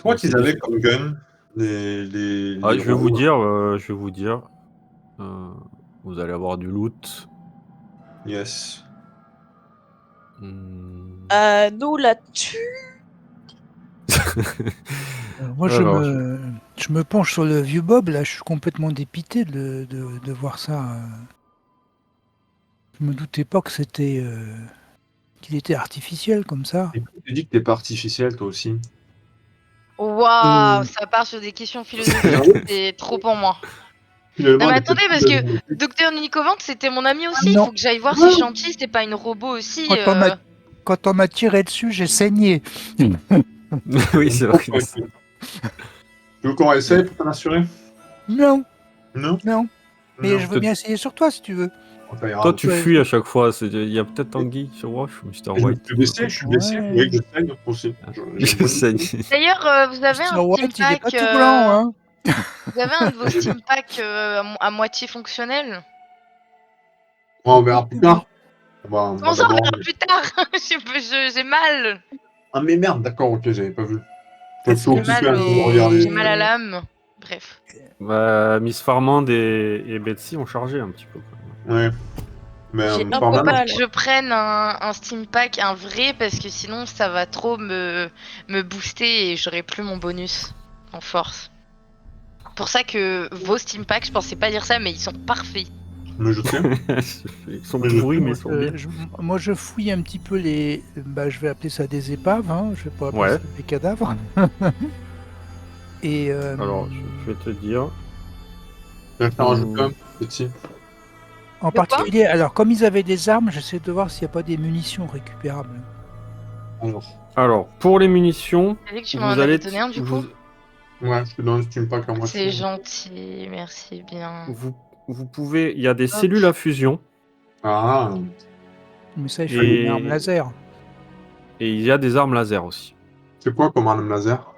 crois qu'ils avaient comme gun les je vais vous robots. dire. Vous allez avoir du loot. Yes. Nous là-dessus. Moi, Alors, je me penche sur le vieux Bob, là, je suis complètement dépité de voir ça. Je me doutais pas que c'était qu'il était artificiel comme ça. Et tu dis que t'es pas artificiel, toi aussi. Waouh, ça part sur des questions philosophiques, c'est trop pour moi. Finalement, Non mais les attendez, petites parce que philosophiques. Docteur Nicovant, c'était mon ami aussi, il non. faut que j'aille voir si Chanty, c'était pas une robot aussi. Quand on m'a tiré dessus, j'ai saigné. oui, c'est vrai. Tu veux qu'on essaye pour t'en assurer? Non, Non. non. Mais Non. je veux bien essayer sur toi si tu veux. Ça ira. Toi, tu fuis à chaque fois. Il y a peut-être Tanguy sur Watch ou Mr. White. Je suis blessé, vous voyez que je saigne aussi. Je saigne. D'ailleurs, vous avez un Mr. White, steam il est pack. pas tout blanc, hein. Vous avez un de vos steam packs à moitié fonctionnel? Ouais, on verra plus tard. Comment ça, on verra plus tard? J'ai mal. Ah mais merde, d'accord, ok, j'avais pas vu. J'ai mal à l'âme. Bref. Miss Farmand et Betsy ont chargé un petit peu. Ouais. Mais J'ai un peu pas que je prenne un steam pack, un vrai, parce que sinon ça va trop me booster et j'aurai plus mon bonus en force. Pour ça que vos steam packs, je pensais pas dire ça, mais ils sont parfaits. Mais je sais. Ils sont pourris, mais ils sont bien. Moi, je fouille un petit peu les. Je vais appeler ça des épaves, hein. Je vais pas appeler ça des cadavres. Et. Alors, je vais te dire. Je vais faire un jeu comme petit. En particulier, alors comme ils avaient des armes, j'essaie de voir s'il n'y a pas des munitions récupérables. Alors, pour les munitions, tu m'en avais donné un du coup. Ouais, je te donne un steam pack à moi. C'est gentil, merci bien. Vous pouvez, il y a des cellules à fusion. Ah. Mais ça, il faut une arme laser. Et il y a des armes laser aussi. C'est quoi comme arme laser?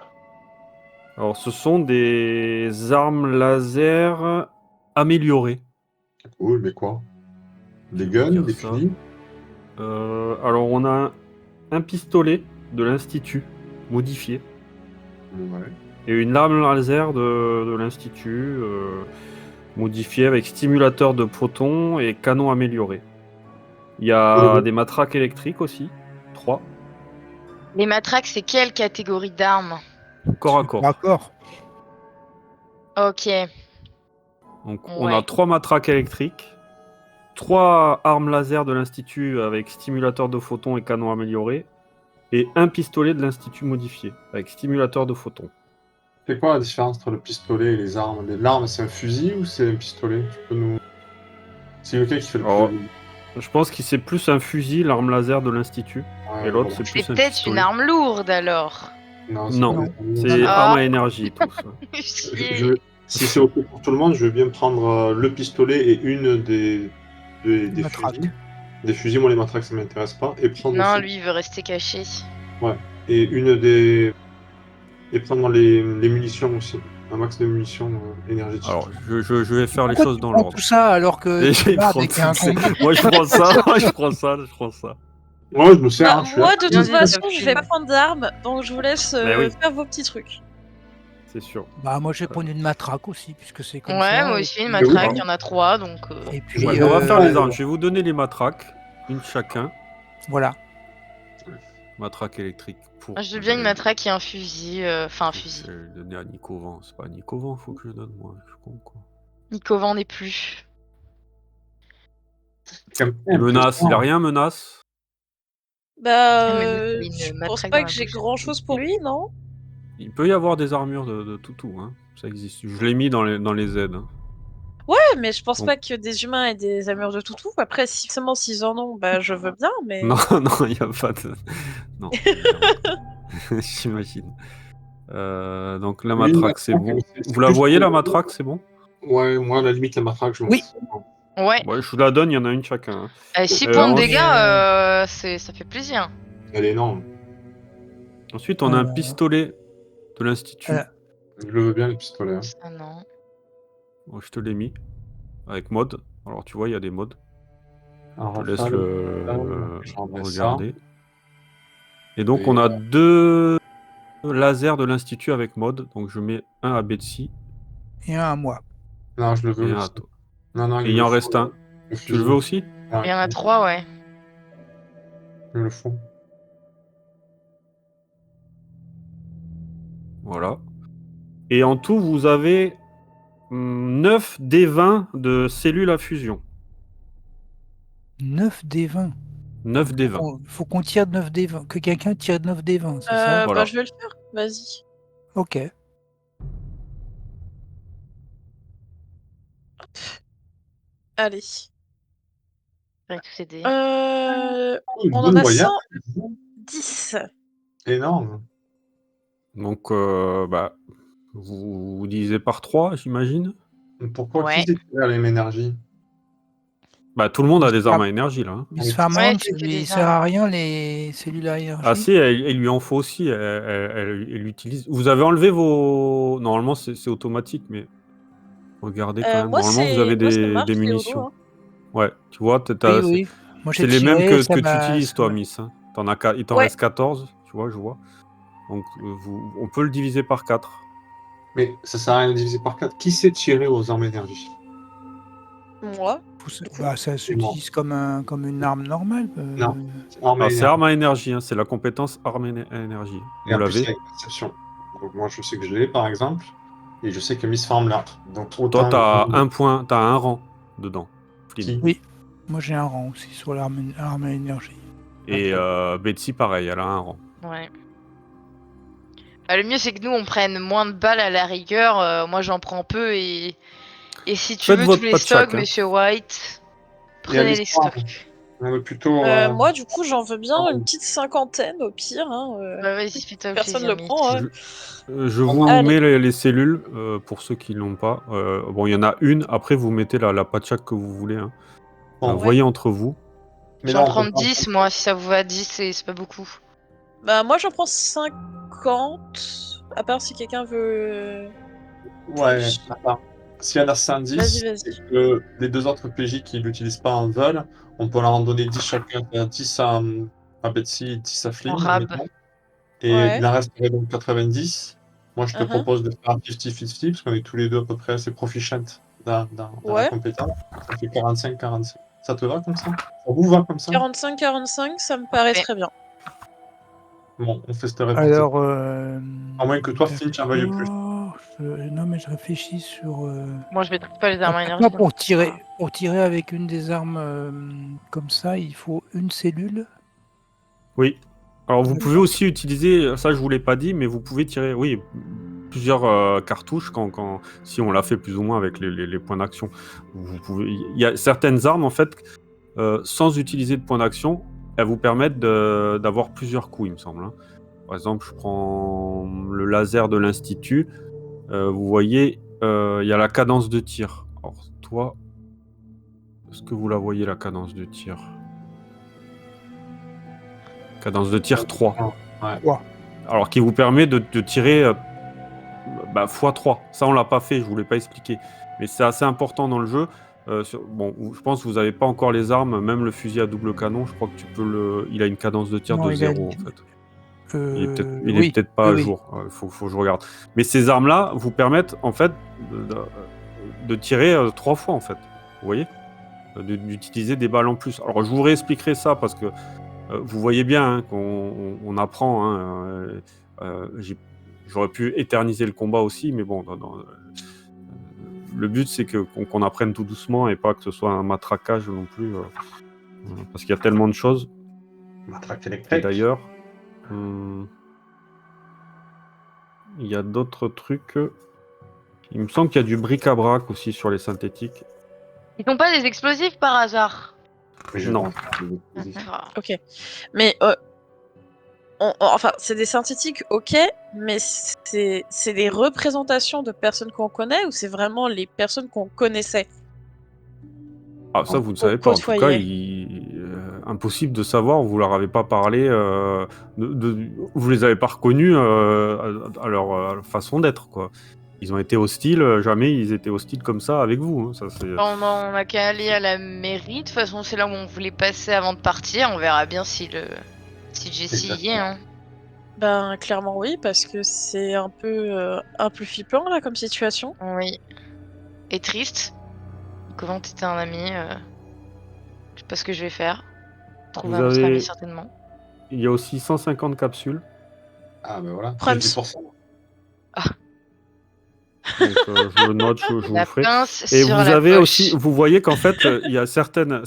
Alors, ce sont des armes laser améliorées. Cool, mais quoi? Des guns, des fusils? Alors, on a un pistolet de l'Institut modifié. Ouais. Et une arme laser de l'Institut modifiée avec stimulateur de protons et canon amélioré. Il y a des matraques électriques aussi, 3. Les matraques, c'est quelle catégorie d'armes? Corps à corps. D'accord. Ok. Donc on a 3 matraques électriques, 3 armes laser de l'Institut avec stimulateur de photons et canon amélioré, et un pistolet de l'Institut modifié avec stimulateur de photons. C'est quoi la différence entre le pistolet et les armes? L'arme, c'est un fusil ou c'est un pistolet? Tu peux nous... C'est lequel qui fait le plus... Je pense que c'est plus un fusil, l'arme laser de l'Institut, et l'autre c'est plus un pistolet. C'est peut-être une arme lourde alors. Non, c'est arme à énergie tout ça. Si c'est ok pour tout le monde, je veux bien prendre le pistolet et une des fusils. Des fusils, moi les matraques ça m'intéresse pas. Et prendre non, aussi... lui il veut rester caché. Ouais. Et une des... Et prendre les munitions aussi. Un max de munitions énergétiques. Alors, je vais faire les choses dans l'ordre. Tout ça alors que... Moi je prends ça, je prends ça. Ouais, je me sers. Moi de toute façon, je vais pas prendre d'armes, donc je vous laisse faire vos petits trucs. C'est sûr. Moi je vais prendre une matraque aussi, puisque c'est comme ça. Ouais, moi aussi, une matraque, il y en a 3, donc... Et puis, on va faire les armes. Je vais vous donner les matraques, une chacun. Voilà. Matraque électrique pour... je veux bien une matraque et un fusil, un fusil. Je vais le donner à Nicovant, c'est pas à Nicovant, faut que je donne moi, je suis con quoi. Nicovant n'est plus. Et menace, il a rien menace? Je pense pas que j'ai grand chose pour lui, non? Il peut y avoir des armures de toutou, hein. Ça existe. Je l'ai mis dans les aides. Hein. Ouais, mais je pense pas que des humains aient des armures de toutou. Après, seulement s'ils en ont, je veux bien, mais... Non, il n'y a pas de... Non. J'imagine. Donc la matraque, c'est bon. Vous la voyez, la matraque, c'est bon? Ouais, moi, à la limite, la matraque, je m'en fous. Ouais. Je vous la donne, il y en a une chacun. 6 points de dégâts, ça fait plaisir. Elle est énorme. Ensuite, on a un pistolet de l'Institut. Je le veux bien, le pistolet. Ah non. Bon, je te l'ai mis. Avec mode. Alors, tu vois, il y a des modes. Alors, je te laisse le regarder. Ça. Et donc, on a deux laser de l'Institut avec mode. Donc je mets un à Betsy Et un à moi. Non, je le veux et un à aussi. toi. Non, Et il en reste un. Tu le veux aussi? Il y en a 3, ouais. Il me le faut. Voilà. Et en tout, vous avez 9 D20 de cellules à fusion. 9 des 20. 9 D20. Faut qu'on tire 9 des 20. Que quelqu'un tire 9 des 20, c'est ça? Voilà. Je vais le faire. Vas-y. Ok. Allez. Avec tous ces dés. Une On bonne en a moyenne. 110. Énorme. Donc, vous divisez par 3, j'imagine. Pourquoi Ouais. qui s'est tiré à la même énergie? Bah, tout le monde a des armes à énergie, là. Hein. Miss Farmland, c'est que ça lui des sert à armes. rien les cellules à énergie. Ah si, elle lui en faut aussi. Elle l'utilise. Vous avez enlevé vos... Normalement, c'est automatique, mais... Regardez quand même. Moi, Normalement, vous avez ça marche, des Théodo, munitions. hein. Ouais, tu vois, Oui, oui. Moi, j'ai c'est les mêmes tiré, que tu utilises, toi, ça- Miss. Hein. Il t'en Ouais. reste 14, tu vois, je vois. Donc, on peut le diviser par 4. Mais ça sert à rien de diviser par 4. Qui s'est tiré aux armes énergie? Moi. Bah, ça s'utilise comme une arme normale. Non. Arme à Ah, c'est énergie. arme à énergie, hein. C'est la compétence arme à énergie. Et Vous en plus, l'avez. il y a une exception. Donc moi, je sais que je l'ai, par exemple. Et je sais que Miss Farm l'a. Donc Toi, autant... t'as un point, t'as un rang dedans. Flynn. Qui? Oui. Moi, j'ai un rang aussi sur l'arme à énergie. Et Betsy, pareil, elle a un rang. Ouais. Bah, le mieux, c'est que nous, on prenne moins de balles à la rigueur. Moi, j'en prends peu et si tu Faites veux votre tous les pas de chaque, stocks, hein. Monsieur White, Il y a prenez les Miss Farm. stocks. On veut plutôt... Moi, du coup, j'en veux bien une petite cinquantaine, au pire. Hein, Bah, vas-y, fais-toi personne plaisir, le prend. Hein. Je vous Allez. mets les cellules, pour ceux qui l'ont pas. Bon, il y en a une, après vous mettez la patchak que vous voulez. Hein. Bon, Voyez entre vous. Mais J'en là, on prends peut pas- 10, moi, si ça vous va, 10, c'est pas beaucoup. Bah, moi, j'en prends 50. À part si quelqu'un veut. Ouais, plus. attends. S'il y en a 110, Vas-y. et que les deux autres PJ qui l'utilisent pas en veulent, on peut leur en donner 10 chacun. 10 à Betsy, 10 à Flynn, En rab. admettons. Et Ouais. il en resterait donc 90. Moi, je te Uh-huh. propose de faire un 50-50, parce qu'on est tous les deux à peu près assez proficient dans la Ouais. compétence. Ça fait 45-45. Ça te va comme ça? Ça vous va comme ça? 45-45, ça me paraît Ouais. très bien. Bon, on fait cette réponse. Alors. À moins que toi, Flynn, tu en veuilles plus. Non, mais je réfléchis sur. Moi, je maîtrise pas les armes à énergie. Moi, donc. pour tirer avec une des armes comme ça, il faut une cellule. Oui. Alors vous pouvez aussi utiliser, ça je vous l'ai pas dit, mais vous pouvez tirer, oui, plusieurs cartouches si on l'a fait plus ou moins avec les points d'action. Il y a certaines armes en fait, sans utiliser de points d'action, elles vous permettent d'avoir plusieurs coups, il me semble. Hein. Par exemple, je prends le laser de l'Institut. Vous voyez, il y a la cadence de tir. Alors toi, est-ce que vous la voyez la cadence de tir? Cadence de tir 3. Ouais. Alors qui vous permet de tirer x3. Ça on l'a pas fait, je vous l'ai pas expliqué. Mais c'est assez important dans le jeu. Bon, je pense que vous n'avez pas encore les armes, même le fusil à double canon, je crois que tu peux il a une cadence de tir Non, de il a 0 en une- fait. Il Il est peut-être pas à jour, faut que je regarde. Mais ces armes-là vous permettent en fait de tirer 3 fois en fait. Vous voyez, d'utiliser des balles en plus. Alors je vous réexpliquerai ça parce que vous voyez bien hein, qu'on apprend. Hein, j'aurais pu éterniser le combat aussi, mais bon, le but c'est qu'on apprenne tout doucement et pas que ce soit un matraquage non plus, parce qu'il y a tellement de choses. Matraque Et électrique. d'ailleurs, il y a d'autres trucs. Il me semble qu'il y a du bric-à-brac aussi sur les synthétiques. Ils n'ont pas des explosifs par hasard? Mais je Non. pense que c'est- Ok. Mais enfin, c'est des synthétiques, ok, mais c'est des représentations de personnes qu'on connaît ou c'est vraiment les personnes qu'on connaissait? Ah, ça, vous ne savez pas. En tout cas, impossible de savoir. Vous leur avez pas parlé. Vous les avez pas reconnus à leur façon d'être, quoi. Ils ont été hostiles. Jamais ils étaient hostiles comme ça avec vous. Hein. Ça, On a qu'à aller à la mairie. De toute façon, c'est là où on voulait passer avant de partir. On verra bien si Jessie y est. Hein. Ben, clairement oui, parce que c'est un peu flippant là comme situation. Oui. Et triste. Comment t'étais un ami, je sais pas ce que je vais faire. Trouver Vous un autre ami avez... certainement. Il y a aussi 150 capsules. Ah, ben voilà. Problème, C'est pour ça. Donc je le note, je vous le La ferai. pince Et sur vous la avez poche. aussi, vous voyez qu'en fait, il y a certaines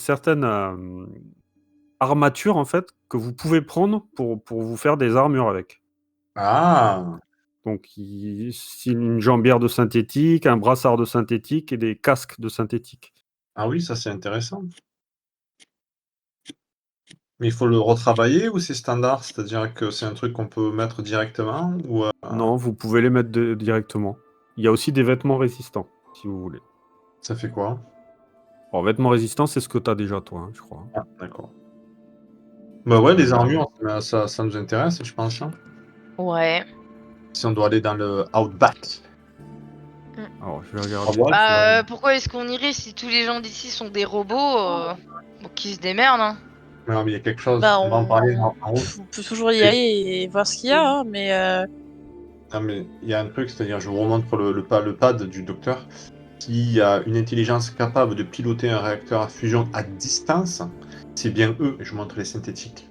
armatures en fait que vous pouvez prendre pour vous faire des armures avec. Ah, Donc une jambière de synthétique, un brassard de synthétique et des casques de synthétique. ah oui, ça c'est intéressant. Mais il faut le retravailler ou c'est standard? C'est-à-dire que c'est un truc qu'on peut mettre directement ou Non, vous pouvez les mettre directement. Il y a aussi des vêtements résistants, si vous voulez. ça fait quoi? Alors, vêtements résistants, c'est ce que tu as déjà, toi, hein, je crois. Ah, d'accord. Bah ouais, les armures, ça nous intéresse, je pense, hein. Ouais. Si on doit aller dans le Outback. Alors, je vais Ah regarder. ouais? Pourquoi est-ce qu'on irait si tous les gens d'ici sont des robots bon, qui se démerdent, hein. Non, mais il y a quelque chose, Bah, on va en parler en route. on peut toujours y aller et voir ce qu'il y a, hein, mais Non, mais il y a un truc, c'est-à-dire, je vous remontre le pad du docteur, qui a une intelligence capable de piloter un réacteur à fusion à distance. C'est bien eux, et je vous montre les synthétiques.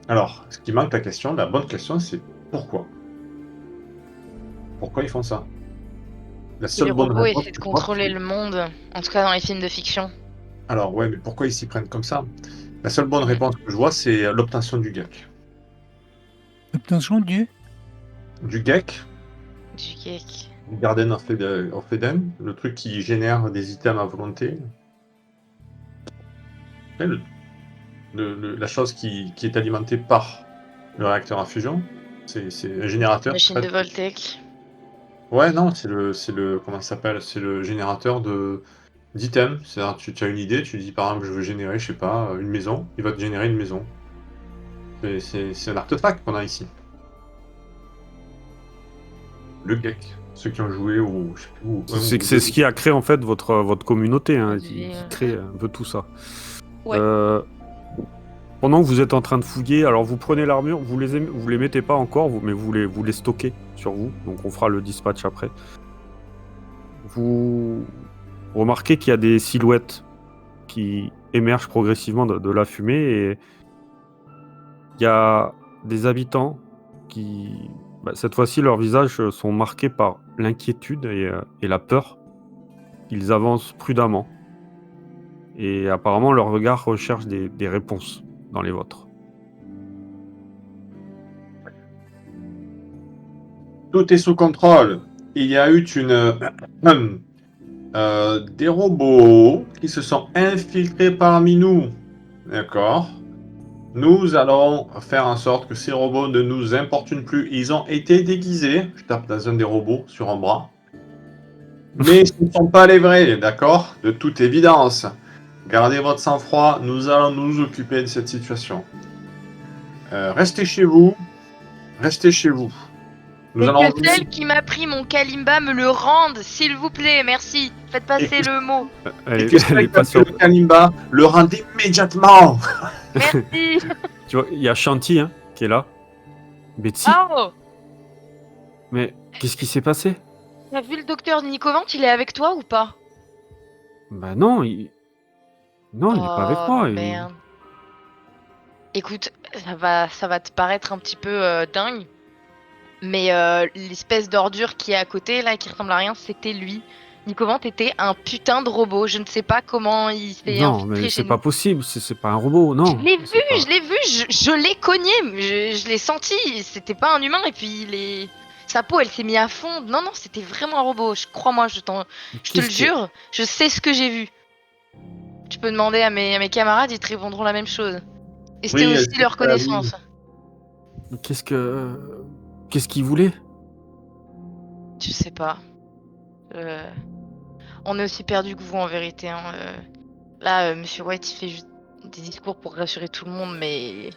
Alors, ce qui manque la bonne question, c'est pourquoi? Pourquoi ils font ça? La Et les seule bonne robots réponse essaient de que je vois, contrôler le monde, en tout cas dans les films de fiction. alors ouais, mais pourquoi ils s'y prennent comme ça? La seule bonne réponse que je vois, c'est l'obtention du GECK. Obtention du Du GECK, Du geek. du Garden of Eden, le truc qui génère des items à volonté. Et la chose qui est alimentée par le réacteur à fusion, c'est un générateur. en Machine fait. de Voltec. Ouais, non, comment ça s'appelle? C'est le générateur d'items. C'est-à-dire, tu as une idée, tu dis par exemple, je veux générer, je sais pas, une maison, il va te générer une maison. C'est un artefact qu'on a ici. Le GECK. Ceux qui ont joué au. Je sais plus où. C'est ce qui a créé en fait votre communauté, hein, qui Ouais. crée un peu tout ça. Ouais. Pendant que vous êtes en train de fouiller, alors vous prenez l'armure, vous les mettez pas encore, mais vous les stockez sur vous. Donc on fera le dispatch après. Vous remarquez qu'il y a des silhouettes qui émergent progressivement de la fumée et il y a des habitants qui, cette fois-ci, leurs visages sont marqués par l'inquiétude et la peur. Ils avancent prudemment et apparemment leur regard recherche des réponses dans les vôtres. Tout est sous contrôle. Il y a eu des robots qui se sont infiltrés parmi nous. D'accord. Nous allons faire en sorte que ces robots ne nous importunent plus. Ils ont été déguisés. Je tape dans un des robots sur un bras. Mais ce ne sont pas les vrais, d'accord? De toute évidence. Gardez votre sang-froid. Nous allons nous occuper de cette situation. Restez chez vous. Restez chez vous. Nous Et allons... que celle qui m'a pris mon Kalimba me le rende, s'il vous plaît, merci. Faites passer le mot. Elle Et est, que elle est celle pas qui a sûre. fait le Kalimba le rende immédiatement. Merci. Tu vois, il y a Shanti hein, qui est là. Betsy, Oh, mais qu'est-ce qui s'est passé? t'as vu le docteur Nicovant, il est avec toi ou pas? Bah non, il est pas avec moi. Merde. Écoute, ça va te paraître un petit peu dingue, mais l'espèce d'ordure qui est à côté, là, qui ressemble à rien, c'était lui. Nicovant était un putain de robot. Je ne sais pas comment il s'est Non, infiltré mais chez c'est nous. pas possible, c'est pas un robot, non. Je l'ai vu, c'est pas- je l'ai vu, je l'ai cogné, je l'ai senti. C'était pas un humain, et puis sa peau, elle s'est mise à fond. Non, non, c'était vraiment un robot. Crois-moi, je te le Qu'est-ce que- jure, je sais ce que j'ai vu. Tu peux demander à mes camarades, ils te répondront la même chose. Et c'était Oui, aussi leur connaissance. Qu'est-ce qu'il voulait? Je sais pas. On est aussi perdu que vous en vérité. Hein. Là, Monsieur White, il fait juste des discours pour rassurer tout le monde, mais.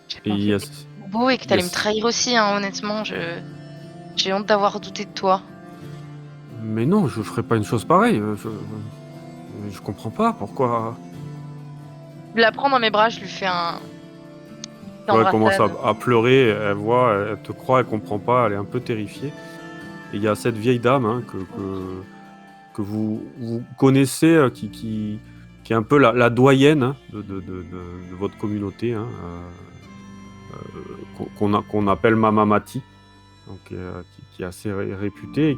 J'ai Et il y a- pensé que t'étais beau et que t'allais me trahir aussi, hein, honnêtement. J'ai honte d'avoir douté de toi. Mais non, je ferais pas une chose pareille. Je comprends pas pourquoi. Je la prends dans mes bras, je lui fais un Elle commence t'embrassade. à pleurer, elle voit, elle te croit, elle comprend pas, elle est un peu terrifiée. Et il y a cette vieille dame hein, que vous connaissez, qui est un peu la doyenne hein, de votre communauté, hein, qu'on appelle Mama Mati, donc, qui est assez réputée et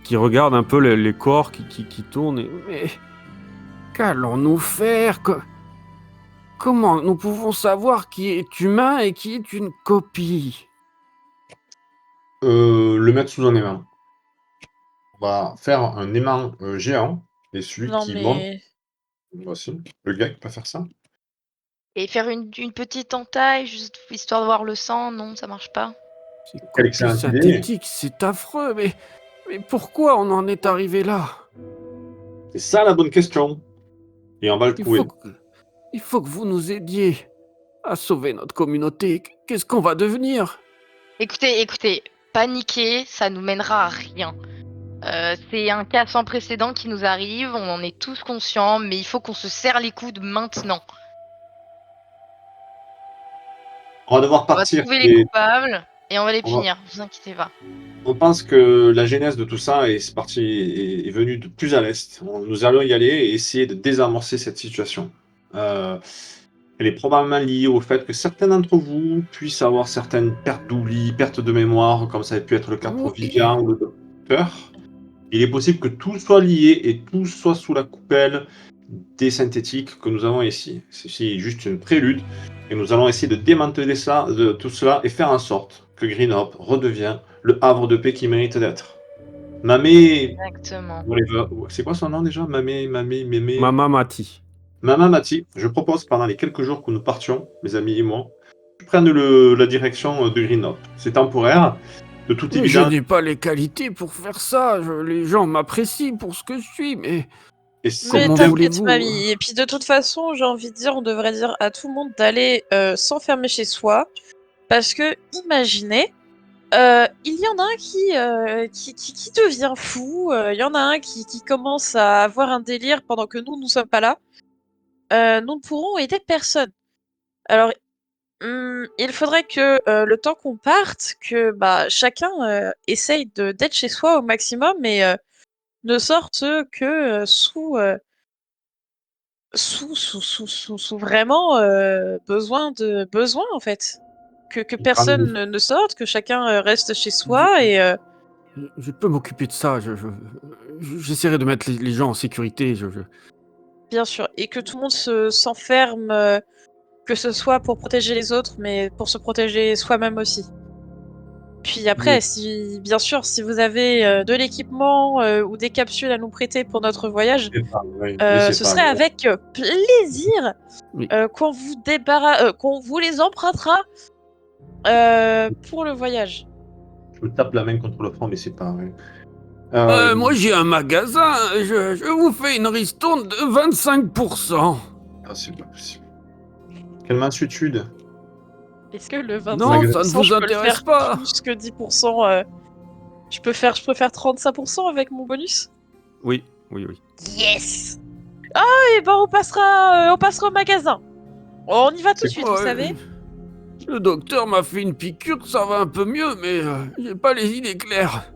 qui regarde un peu les corps qui tournent. Mais qu'allons-nous faire? Comment nous pouvons savoir qui est humain et qui est une copie? Le mettre sous un aimant. On va faire un aimant géant, et celui Non, qui monte, mais. voici, le gars qui peut faire ça. Et faire une petite entaille, juste histoire de voir le sang, non, ça marche pas. Ces Quelle copies excellente idée. synthétiques, c'est affreux, mais pourquoi on en est arrivé là? C'est ça la bonne question. Et on va le trouver. Il faut que vous nous aidiez à sauver notre communauté. Qu'est-ce qu'on va devenir? Écoutez, paniquer, ça nous mènera à rien. C'est un cas sans précédent qui nous arrive, on en est tous conscients, mais il faut qu'on se serre les coudes maintenant. On va devoir On va partir. trouver les coupables et on va les On va- punir, vous inquiétez pas. On pense que la genèse de tout ça est venue de plus à l'est. Nous allons y aller et essayer de désamorcer cette situation. Elle est probablement liée au fait que certains d'entre vous puissent avoir certaines pertes d'oubli, pertes de mémoire, comme ça a pu être le cas pour Oui. Vivian ou le docteur. Il est possible que tout soit lié et tout soit sous la coupelle des synthétiques que nous avons ici. Ceci est juste une prélude et nous allons essayer de démanteler ça, de tout cela et faire en sorte que Green Hope redevient le havre de paix qui mérite d'être. Mamé, Exactement. c'est quoi son nom déjà? Mémé. Mama Mati. Mama Mati, je propose pendant les quelques jours que nous partions, mes amis et moi, que tu prennes la direction de Green Hope. C'est temporaire, de toute Je évidence. n'ai pas les qualités pour faire ça. Les gens m'apprécient pour ce que je suis, mais Et Mais Comment t'inquiète, voulez-vous mamie. Et puis de toute façon, j'ai envie de dire, on devrait dire à tout le monde d'aller s'enfermer chez soi. Parce que, imaginez, il y en a un qui devient fou. Il y en a un qui commence à avoir un délire pendant que nous ne sommes pas là. Nous ne pourrons aider personne. Alors, il faudrait que le temps qu'on parte, que chacun essaye d'être chez soi au maximum et ne sorte que sous vraiment besoin en fait. Que personne ne sorte, que chacun reste chez soi et je peux m'occuper de ça. J'essaierai de mettre les gens en sécurité. bien sûr, et que tout le monde s'enferme, que ce soit pour protéger les autres, mais pour se protéger soi-même aussi. Puis après, Oui. bien sûr, si vous avez de l'équipement ou des capsules à nous prêter pour notre voyage, ce serait avec plaisir Oui. qu'on vous les empruntera pour le voyage. Je me tape la main contre le front, mais c'est pas vrai. Moi, j'ai un magasin. Je vous fais une ristourne de 25%. Ah, c'est pas possible. Quelle mansuétude. Est-ce que le 25%, Non, ça ne vous je peux le intéresse faire pas. plus que 10%, je peux faire 35% avec mon bonus? Oui. Yes! Ah, et ben on passera au magasin. On y va tout de suite, vous savez. Le docteur m'a fait une piqûre, ça va un peu mieux, mais j'ai pas les idées claires.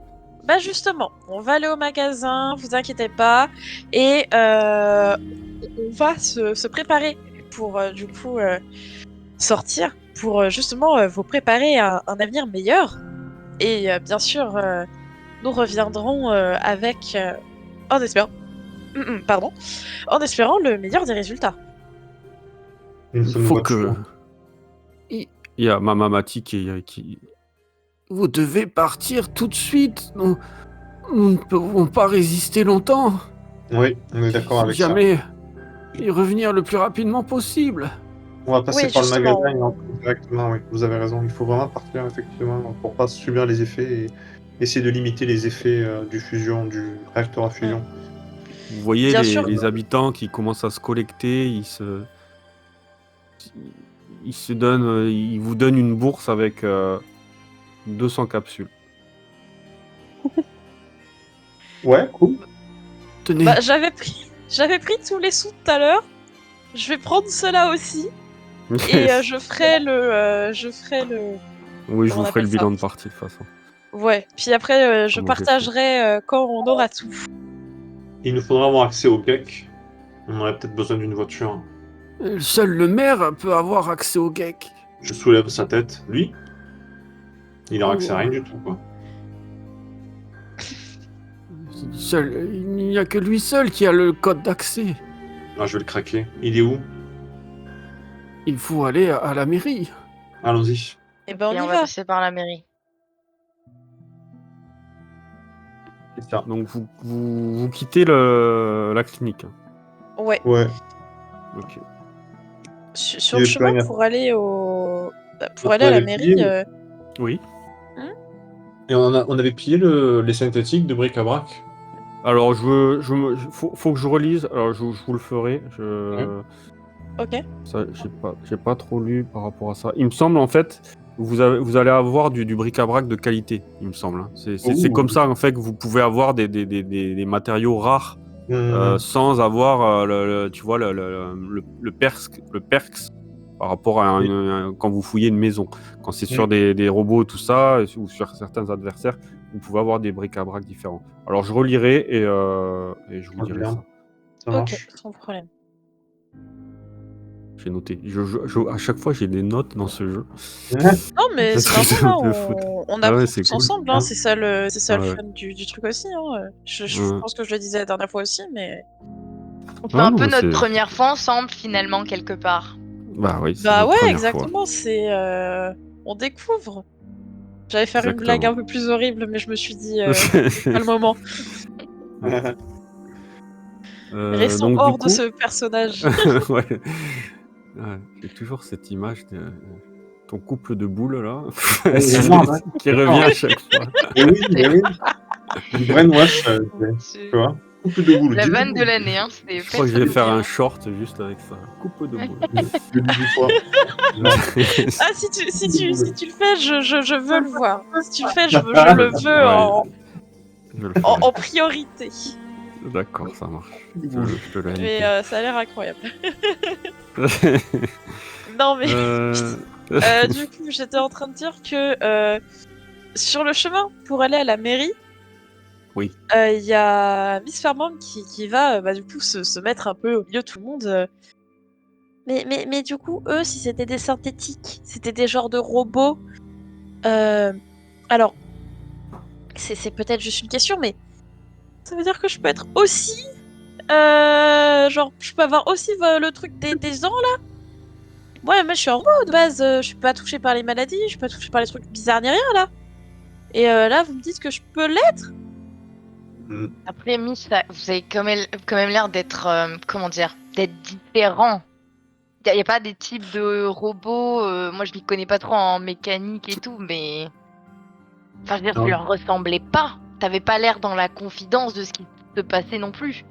Bah justement, on va aller au magasin, vous inquiétez pas, et on va se préparer pour du coup sortir, pour justement vous préparer à un avenir meilleur. Et bien sûr, nous reviendrons avec, en espérant, en espérant le meilleur des résultats. Il faut que... Il y a Mama Mati qui... Vous devez partir tout de suite. Nous ne pouvons pas résister longtemps. Oui, on est d'accord avec ça. Jamais y revenir le plus rapidement possible. On va passer Oui, par justement. le magasin et on peut directement, oui, vous avez raison. Il faut vraiment partir, effectivement, pour pas subir les effets et essayer de limiter les effets du réacteur à fusion. Vous voyez Bien sûr. les habitants qui commencent à se collecter, ils vous donnent une bourse avec 200 capsules. Ouais, cool. Tenez. J'avais pris tous les sous tout à l'heure. Je vais prendre cela aussi. Et je ferai le... Oui, je Comment vous on ferai le appelle ça bilan de partie de toute façon. Ouais, puis après, je Comment j'ai fait. partagerai quand on aura tout. Il nous faudra avoir accès au GEC. On aurait peut-être besoin d'une voiture. Seul le maire peut avoir accès au GEC. Je soulève sa tête. Lui, il aura accès à rien du tout, quoi. Il n'y a que lui seul qui a le code d'accès. Ah, je vais le craquer. Il est où? Il faut aller à la mairie. Allons-y. Et ben on Et y on va va. passer par la mairie. C'est ça. Donc vous quittez la clinique. Ouais. Ouais. Ok. Sur Il le est chemin plein, pour aller au... Pour On aller à la avait mairie... pillé- Oui. Et on avait pillé les synthétiques de bric-à-brac. Alors faut que je relise. Alors je vous le ferai. Ok. Ça, j'ai pas trop lu par rapport à ça. Il me semble en fait, vous allez avoir du bric-à-brac de qualité. Il me semble. Hein. C'est Ouh. comme ça en fait que vous pouvez avoir des matériaux rares sans avoir tu vois le perks par rapport à quand vous fouillez une maison. Quand c'est sur des robots tout ça ou sur certains adversaires, vous pouvez avoir des bric-à-brac différents. Alors je relirai et je vous dirai bien. ça. Ça Ok, marche. sans problème. J'ai noté. À chaque fois, j'ai des notes dans ce jeu. Non, mais Parce c'est que normal, je hein, me fout. on Ah apprend ouais, c'est tous cool. ensemble, hein, c'est ça le Ouais. fun du truc aussi. Hein. Je Ouais. pense que je le disais la dernière fois aussi, mais... On fait Ah un non, peu mais notre c'est- première fois ensemble, finalement, quelque part. Bah oui, c'est Bah notre ouais, première exactement, c'est... On découvre. J'allais faire une Exactement. blague un peu plus horrible, mais je me suis dit, fois. c'est pas le moment. Restons Donc du hors de coup, ce personnage. ouais. Ouais, j'ai toujours cette image de ton couple de boules là, qui revient à chaque fois. Et oui, une brainwash, tu vois. Couple de boules. La dis-le. vanne de l'année, hein, c'est Je crois que je vais personne faire dit, un hein. short juste avec ça. Couple de boules. Je le dis 10 fois. Non. Ah, si tu le fais, je veux le voir. Si tu le fais, je le veux Ouais. Je le ferai. en priorité. D'accord, ça marche. Je te l'ai Mais invité. ça a l'air incroyable. Non, mais du coup, j'étais en train de dire que sur le chemin pour aller à la mairie, Oui. il y a Miss Fairmont qui va du coup se mettre un peu au milieu de tout le monde. Mais du coup, eux, si c'était des synthétiques, c'était des genres de robots. Alors, c'est peut-être juste une question, mais ça veut dire que je peux être aussi. Genre, je peux avoir aussi le truc des gens là? Ouais, moi je suis en robot de base, je suis pas touchée par les maladies, je suis pas touchée par les trucs bizarres ni rien là. Et là, vous me dites que je peux l'être? Après, Miss, vous avez quand même l'air d'être, comment dire, d'être différent. Il n'y a pas des types de robots, moi je m'y connais pas trop en mécanique et tout, mais... Enfin, je veux dire, tu Non. leur ressemblais pas. T'avais pas l'air dans la confidence de ce qui se passait non plus.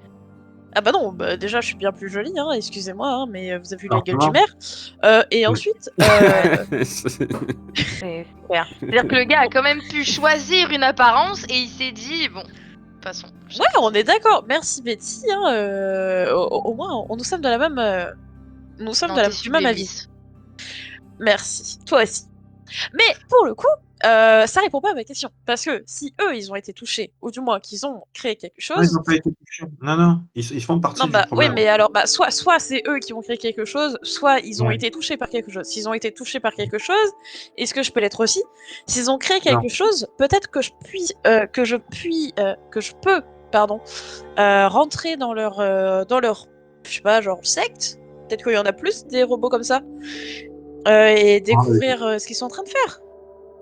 Ah bah non, bah déjà je suis bien plus jolie, hein, excusez-moi, hein, mais vous avez vu la Alors, gueule du comment maire. Et Oui. ensuite, C'est super. C'est-à-dire que le gars a quand même pu choisir une apparence et il s'est dit, bon, de toute façon. ouais, on est d'accord. Merci Betty. Hein, au moins, nous sommes de la même, nous sommes Non, de t'es du même sublime, avis. Miss. Merci. Toi aussi. Mais pour le coup, ça répond pas à ma question. Parce que si eux, ils ont été touchés, ou du moins qu'ils ont créé quelque Non, ils chose. n'ont pas été touchés. Non, ils font partie Non, du bah oui, problème. mais alors, bah, soit c'est eux qui ont créé quelque chose, soit ils ont Ouais. été touchés par quelque chose. S'ils ont été touchés par quelque chose, est-ce que je peux l'être aussi? S'ils ont créé quelque Non. chose, peut-être que je peux, pardon, rentrer dans leur, je sais pas, genre secte. Peut-être qu'il y en a plus des robots comme ça. Et découvrir ce qu'ils sont en train de faire.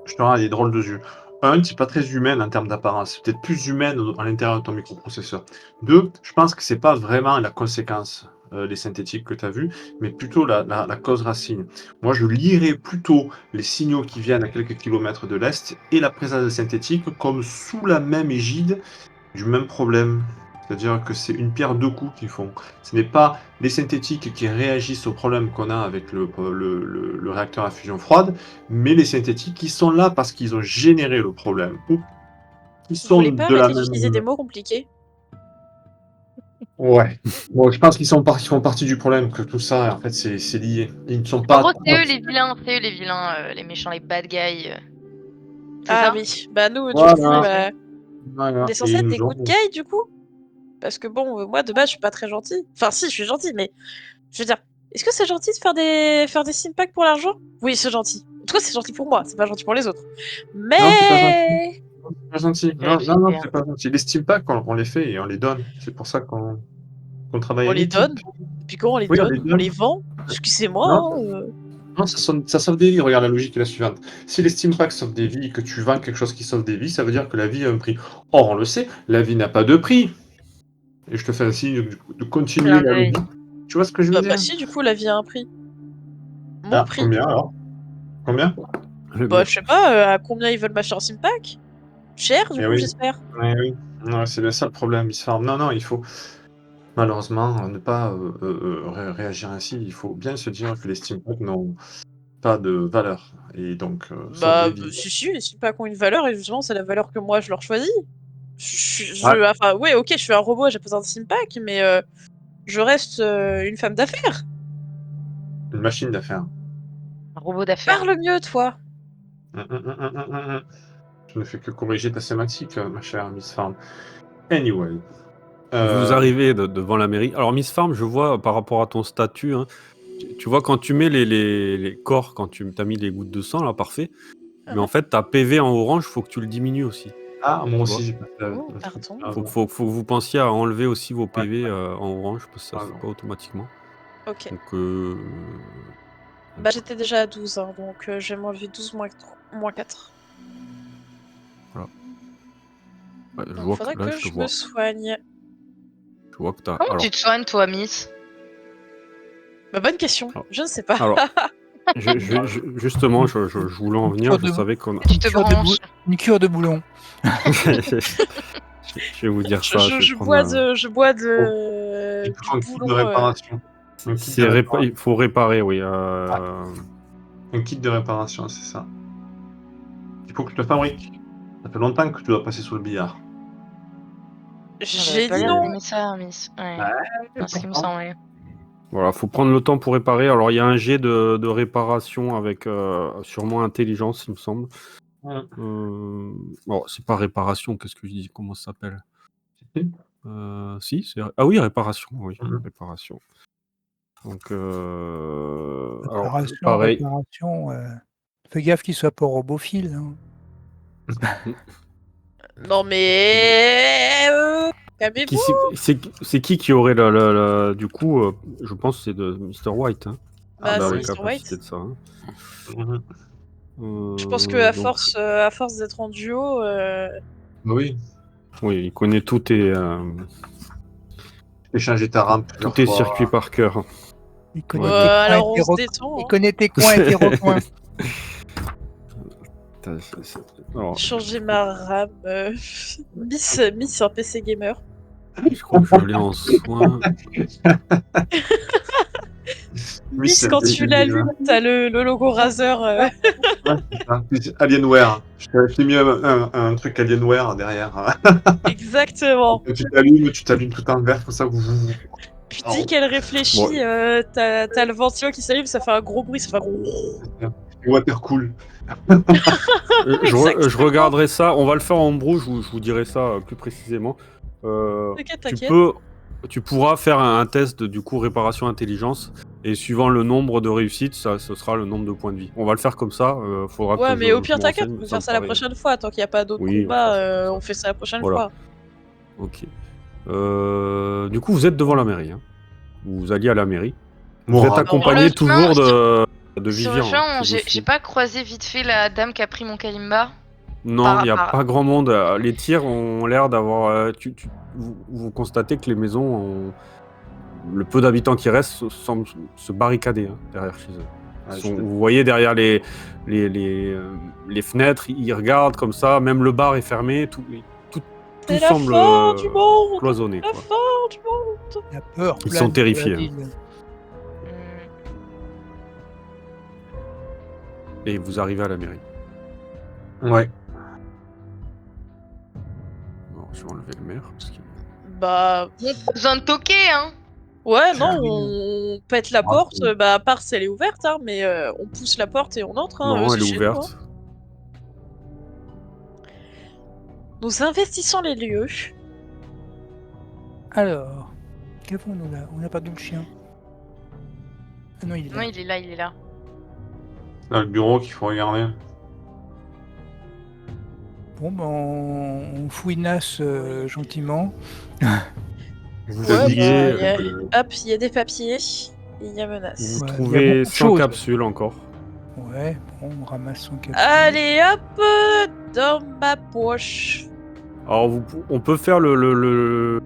Je te rends des drôles de yeux. Un, c'est pas très humaine en termes d'apparence. C'est peut-être plus humaine à l'intérieur de ton microprocesseur. Deux, je pense que c'est pas vraiment la conséquence des synthétiques que tu as vu, mais plutôt la cause racine. Moi, je lirais plutôt les signaux qui viennent à quelques kilomètres de l'Est et la présence de synthétiques comme sous la même égide du même problème. C'est-à-dire que c'est une pierre deux coups qu'ils font. Ce n'est pas les synthétiques qui réagissent au problème qu'on a avec le réacteur à fusion froide, mais les synthétiques qui sont là parce qu'ils ont généré le problème. Ou qui Vous sont voulez pas de la arrêter d'utiliser des même... mots compliqués? Ouais. Bon, je pense qu'ils font partie du problème, que tout ça, en fait, c'est lié. Ils ne sont En pas... gros, c'est eux les vilains, les méchants, les bad guys. C'est Ah ça? oui, bah nous, du coup, Voilà. on Voilà. est Et censé ils être des nous good ont... guys, du coup. Parce que bon, moi, de base, je suis pas très gentil. Enfin, si, je suis gentil, mais... Je veux dire, est-ce que c'est gentil de faire des simpacks pour l'argent? Oui, c'est gentil. En tout cas, c'est gentil pour moi, c'est pas gentil pour les autres. Non, c'est pas gentil. Mais... C'est pas gentil. Non, non, non, c'est pas gentil. Les steam packs, on les fait et on les donne. C'est pour ça qu'on travaille On en les équipe. donne. Et puis quand on les Oui, on donne, les on les donne. vend. Excusez-moi, Non, hein, non, ça sauve des vies. Regarde, la logique est la suivante. Si les steam packs sauvent des vies et que tu vends quelque chose qui sauve des vies, ça veut dire que la vie a un prix. Or, on le sait, la vie n'a pas de prix. Et je te fais un signe de continuer Clin la d'œil. logique. Tu vois ce que je veux Bah dire? si, du coup, la vie a un prix. Mon Ah, prix. combien alors? Combien? Bah, je sais pas, à combien ils veulent m'acheter un Simpack? Cher, du Eh coup, oui. j'espère. Eh oui. Ouais, c'est bien ça le problème, Miss Farm. Non, non, il faut malheureusement ne pas réagir ainsi. Il faut bien se dire que les steampunks n'ont pas de valeur et donc sauvent des vies. Si, les Simpacks ont une valeur, et justement, c'est la valeur que moi, je leur choisis. Ouais, Enfin, ouais, ok, je suis un robot, j'ai besoin de Simpack, mais je reste une femme d'affaires. une machine d'affaires. Un robot d'affaires. Parle mieux, toi. Hum. Je ne fais que corriger ta sémantique, ma chère Miss Farm. Anyway. Vous arrivez devant la mairie. Alors, Miss Farm, je vois par rapport à ton statut, hein, tu vois, quand tu mets les corps, quand tu as mis les gouttes de sang, là, parfait. Mais en fait, ta PV en orange, faut que tu le diminues aussi. Ah, moi Tu aussi, vois. j'ai pas fait Oh, le truc. pardon. Ah, Faut que vous pensiez à enlever aussi vos ouais, PV en orange, parce que ça ah, se fait non. pas automatiquement. Ok. Donc, Bah, j'étais déjà à 12, hein, donc je vais m'enlever 12 moins 4. voilà. Ouais, je Donc, vois faudrait que là, que je me soigne. je vois que t'as. Comment Alors, tu te soignes, toi, Miss? Bah, bonne question. Alors- Je ne sais pas. alors justement, je voulais en venir. Je savais qu'on. Tu te branches. Une cure de boulon. Je vais vous dire ça. Je vais prendre Je bois Oh, de il te du faut un kit de boulon. réparation. Un kit de réparation. Il faut réparer, oui. Un kit de réparation, c'est ça. Il faut que je te fabrique. Ça fait longtemps que tu dois passer sous le billard. J'ai Pas dit l'air non. d'aimer ça, Miss. Ouais. C'est ce qui me semblait. Voilà, faut prendre le temps pour réparer. Alors, il y a un jet de réparation avec sûrement intelligence, il me semble. Ouais. Bon, c'est pas réparation, qu'est-ce que je dis? Comment ça s'appelle? Si. Si, ah oui, réparation, oui, Mhm. réparation. Donc, alors, pareil. Réparation. Fais gaffe qu'il soit pas robophile. Hein. Non mais calmez-vous. C'est qui aurait du coup, je pense que c'est de Mr. White, hein, Ah Bah bah la c'est oui. Mr. capacité White. de ça. Hein. Mhm. Je pense que Donc, à force d'être en duo, Bah oui. oui, il connaît tout J'ai changé ta rampe plusieurs tes fois. circuits par cœur. Il connaît Ouais, tes coins alors et on tes se détend. Il Hein. connaît tes coins et tes recoins. Alors, Changer ma RAM. Miss un PC gamer. je crois que je l'ai en soin. Miss quand tu l'allumes, t'as le logo Razer. Ouais, c'est ça. Puis Alienware. Je t'ai mis un truc Alienware derrière. Exactement. Quand tu t'allumes tout en vert comme ça. Puis dès qu'elle réfléchit, Bon. t'as le ventilo qui s'allume, ça fait un gros bruit, ça fait un gros... Water cool. Je regarderai ça. On va le faire en brou. Je vous dirai ça plus précisément. T'inquiète. Tu pourras faire un test du coup réparation intelligence et suivant le nombre de réussites, ce sera le nombre de points de vie. On va le faire comme ça. Faudra Ouais, que mais au pire, me t'inquiète, renseigne, on peut ça faire me ça la paraît- prochaine fois. Tant qu'il n'y a pas d'autres Oui, combats, on fera ça. on fait ça la prochaine Voilà. fois. Ok. Du coup, vous êtes devant la mairie. Hein. Vous alliez à la mairie. Vous Moral. êtes accompagné Sur le chemin, toujours de Sur Vivian. le chemin, hein, qui vous j'ai suit. pas croisé vite fait la dame qui a pris mon Kalimba. Non, il n'y a pas grand monde. Les tirs ont l'air d'avoir... vous constatez que les maisons ont... Le peu d'habitants qui restent semblent se barricader derrière chez eux. Vous voyez derrière les fenêtres, ils regardent comme ça, même le bar est fermé, tout C'est la semble fin du monde. cloisonné. La Quoi. fin du monde. La peur. Ils plane sont sur terrifiés, la hein. ville. Et vous arrivez à la mairie. Ouais. Bon, je vais enlever le maire. Parce que... Bah. On a besoin de toquer, hein. Ouais, Ça non, arrive. on pète la porte, bah à part si elle est ouverte, hein, mais on pousse la porte et on entre, hein, Non, c'est elle est chez nous, hein. ouverte. Nous investissons les lieux. Alors, qu'avons-nous là? On a perdu le chien. Ah non, il est Non, là. il est là, il est là. Dans le bureau qu'il faut regarder. Bon, ben, on fouinasse gentiment. Vous Ouais, aviez- hop, il y a des papiers. Et il y a menace. Vous Ouais, il y a trouvez beaucoup de 100 choses. capsules encore. Ouais, bon, on ramasse son capsule. Allez, hop, dans ma poche. Alors, on peut faire le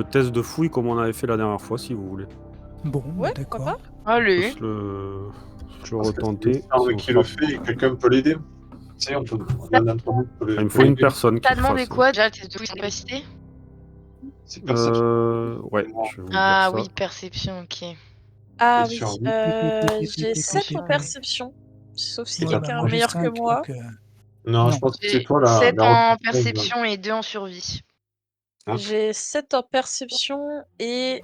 test de fouille comme on avait fait la dernière fois, si vous voulez. Bon, Ouais, d'accord. pourquoi Allez. On peut le Je pense que retenter. c'est l'arme qui le fait et quelqu'un peut l'aider. Tu sais, on peut. L'un d'entre nous peut Il me faut une personne qui T'as le demandé fasse. quoi déjà, tes deux capacités? C'est perception. Ouais, je vais vous Ah dire ça. oui, perception, ok. Ah Et oui, survie. j'ai 7 en perception. Sauf si Et Ouais, quelqu'un moi, est j'ai meilleur que 5, moi. donc, Non, Non. je pense que c'est J'ai toi la 7 en recruteuse. perception et 2 en survie. Hein J'ai 7 en perception et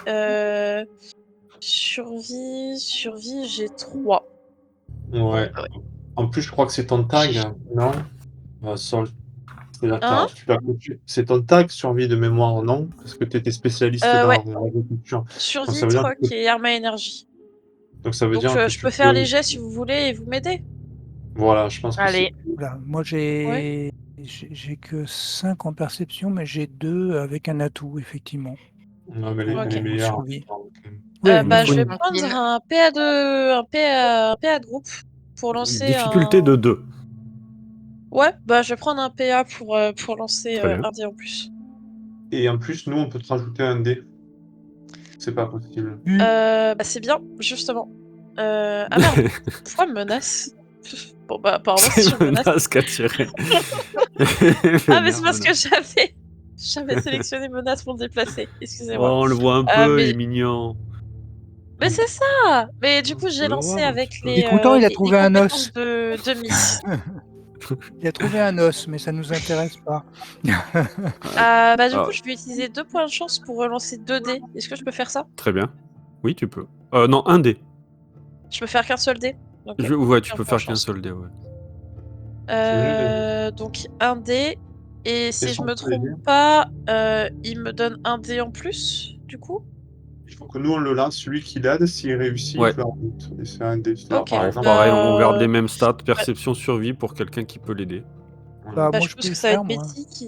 survie, j'ai 3. Ouais. En plus, je crois que c'est ton tag, non Sol. Hein C'est ton tag survie de mémoire, non? Parce que tu étais spécialiste dans Ouais. l'agriculture. Survie, ça veut dire troc que- et arme à énergie. Donc ça veut Donc dire que je tu peux faire peux. les jets si vous voulez et vous m'aider. Voilà, je pense que Allez. Voilà, moi j'ai que 5 en perception, mais j'ai 2 avec un atout, effectivement. Non, mais elle Ok. est meilleure. Survie. Donc, Ouais, Bah, faut je vais une- prendre un PA de groupe pour lancer Difficulté un... de 2. Ouais, bah je vais prendre un PA pour lancer Très bien. un dé en plus. Et en plus, nous, on peut te rajouter un dé. C'est pas possible. Bah c'est bien, justement. Ah merde, pourquoi menace? Bon bah apparemment c'est C'est sur menace. menace qu'a tiré. Ah mais c'est parce que j'avais sélectionné menace pour me déplacer, Oh, excusez-moi. on le voit un peu, il mais est mignon. mais c'est ça. Mais du coup On j'ai peut le lancé revoir un avec petit peu. Il est content, il a les trouvé un compétences os. de Miss. Il a trouvé un os, mais ça nous intéresse pas. Bah du Ah. coup je vais utiliser 2 points de chance pour relancer 2 dés. Est-ce que je peux faire ça? Très bien. Oui, tu peux. Non, un dé. Je peux faire qu'un seul dé? Ok. Ouais, tu Un peux point faire de qu'un chance. seul dé, ouais. Donc un dé. Et si je qu'on me peut l'aider trompe pas, il me donne un dé en plus, du coup? Il faut que nous, on le lance. Celui qui l'aide, s'il réussit, Ouais. il peut en route. Et c'est un dé. Ok. Par Alors, exemple, pareil, on Bah, garde les mêmes stats, perception, survie pour quelqu'un qui peut l'aider. Bah, Bah, moi je je pense peux que le ça va faire, être moi. Betty qui.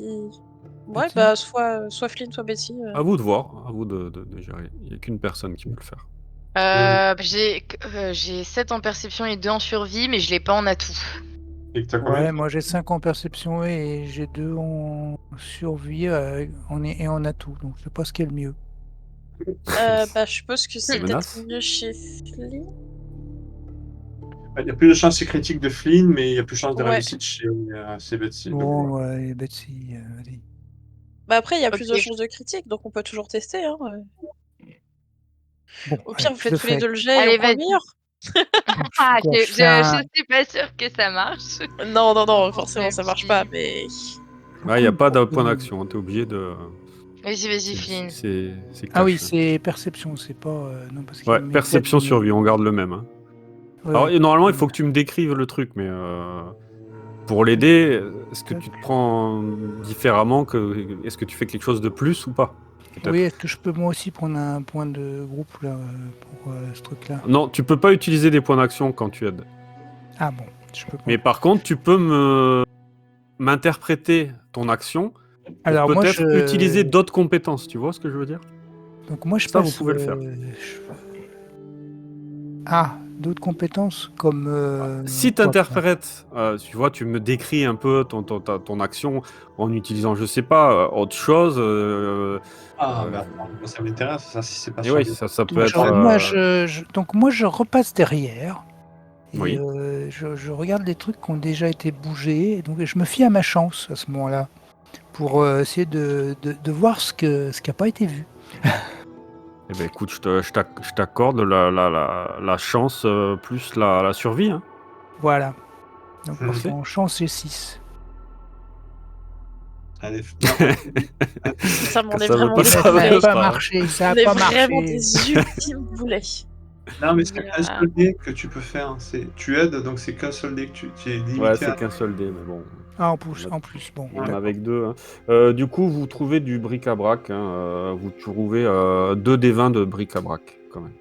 Ouais, Betty. bah, soit Flynn, soit Betty. À vous de voir, à vous de gérer. Il n'y a qu'une personne qui peut le faire. J'ai 7 en perception et 2 en survie, mais je l'ai pas en atout. et que t'as combien Ouais, moi j'ai 5 en perception et j'ai 2 en survie et en atout, donc je sais pas ce qui est le mieux. Bah, je suppose que c'est Menace. peut-être mieux chez Flynn. Il y a plus de chances critiques de Flynn, mais il y a plus de chances de Ouais. réussite chez Betsy. Donc, Bon, voilà. ouais, Betsy, vas-y. Bah, après, il y a plus de Ok. chances de critique, donc on peut toujours tester. Hein. Bon, Au pire, allez, vous je faites le tous les fais. deux le jet et Allez, on prend le vas-y. meilleur. Ah, Quoi, je je fais un- suis pas sûre que ça marche. Non, forcément, ça marche pas, mais. Il n'y a pas de point d'action, t'es obligé de. Vas-y, Flynn. C'est Ah oui, cash. c'est perception, c'est pas. Non, parce qu'il Ouais, met perception, peut-être- survie, on garde le même. Hein. Ouais, Alors, ouais. et normalement, il faut que tu me décrives le truc, mais pour l'aider, est-ce que tu te prends différemment est-ce que tu fais quelque chose de plus ou pas? Peut-être. Oui, est-ce que je peux moi aussi prendre un point de groupe là, pour ce truc-là? Non, tu peux pas utiliser des points d'action quand tu aides. Ah bon, je peux pas. Mais par contre, tu peux m'interpréter ton action pour Alors moi, peut-être utiliser d'autres compétences. Tu vois ce que je veux dire? Donc moi, je Ça, passe. vous pouvez le faire. Ah, d'autres compétences comme. Si tu quoi, interprètes, tu vois, tu me décris un peu ton action en utilisant, je sais pas, autre chose. Merde, moi, ça m'intéresse, ça, si c'est pas Et sur oui, les- ça peut Donc, être. moi, je repasse derrière. Et Oui. je regarde les trucs qui ont déjà été bougés. Et donc, je me fie à ma chance à ce moment-là. Pour essayer de voir ce qui n'a pas été vu. Eh ben écoute, je t'accorde la chance plus la survie. Hein. Voilà. Donc, parce Mhm. qu'en chance, j'ai 6. Allez, Ça m'en est Ça veut vraiment pas des ça Ça va boulets. n'a pas pas. marché, ça On n'a est pas vraiment marché. des ultimes boulets. non, mais c'est Mais, un seul dé que tu peux faire. Tu aides, donc c'est qu'un seul dé que tu es limité Ouais, à. c'est qu'un seul dé, mais bon. Ah, en plus, bon. Même Ouais. avec 2. Du coup, vous trouvez du bric-à-brac. Vous trouvez 2 des 20 de bric-à-brac, quand même.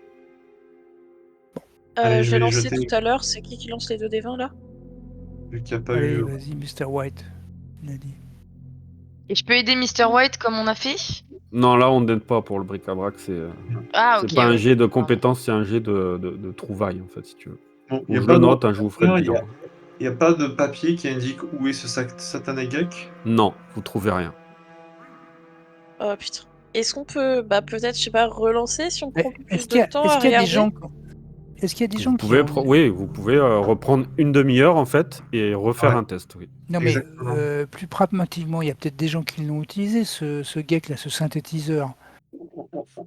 Allez, je je l'ai vais lancé jeter. tout à l'heure. C'est qui lance les 2 des 20 là? Vu qu'il n'y a pas Allez, eu. vas-y, Mr. White. Il a dit. Et je peux aider Mr. White comme on a fait? Non, là, on n'aide pas pour le bric-à-brac. Ah, C'est ok. pas un Ouais. jet de compétences, c'est un jet de trouvailles, en fait, si tu veux. Bon, il Ou n'y a je pas le de note, je vous ferai le il y a- bilan. il y a pas de papier qui indique où est ce satané geek. Non, vous trouvez rien. Oh putain. Est-ce qu'on peut, peut-être, je sais pas, relancer si on prend un peu plus de temps Est-ce à qu'il y a des regarder? gens, est-ce qu'il y a des gens Vous qui pouvez, ont... oui, vous pouvez reprendre une demi-heure, en fait, et refaire Ouais. un test, oui. Non, mais Exactement. plus pragmatiquement, il y a peut-être des gens qui l'ont utilisé, ce geek là, ce synthétiseur.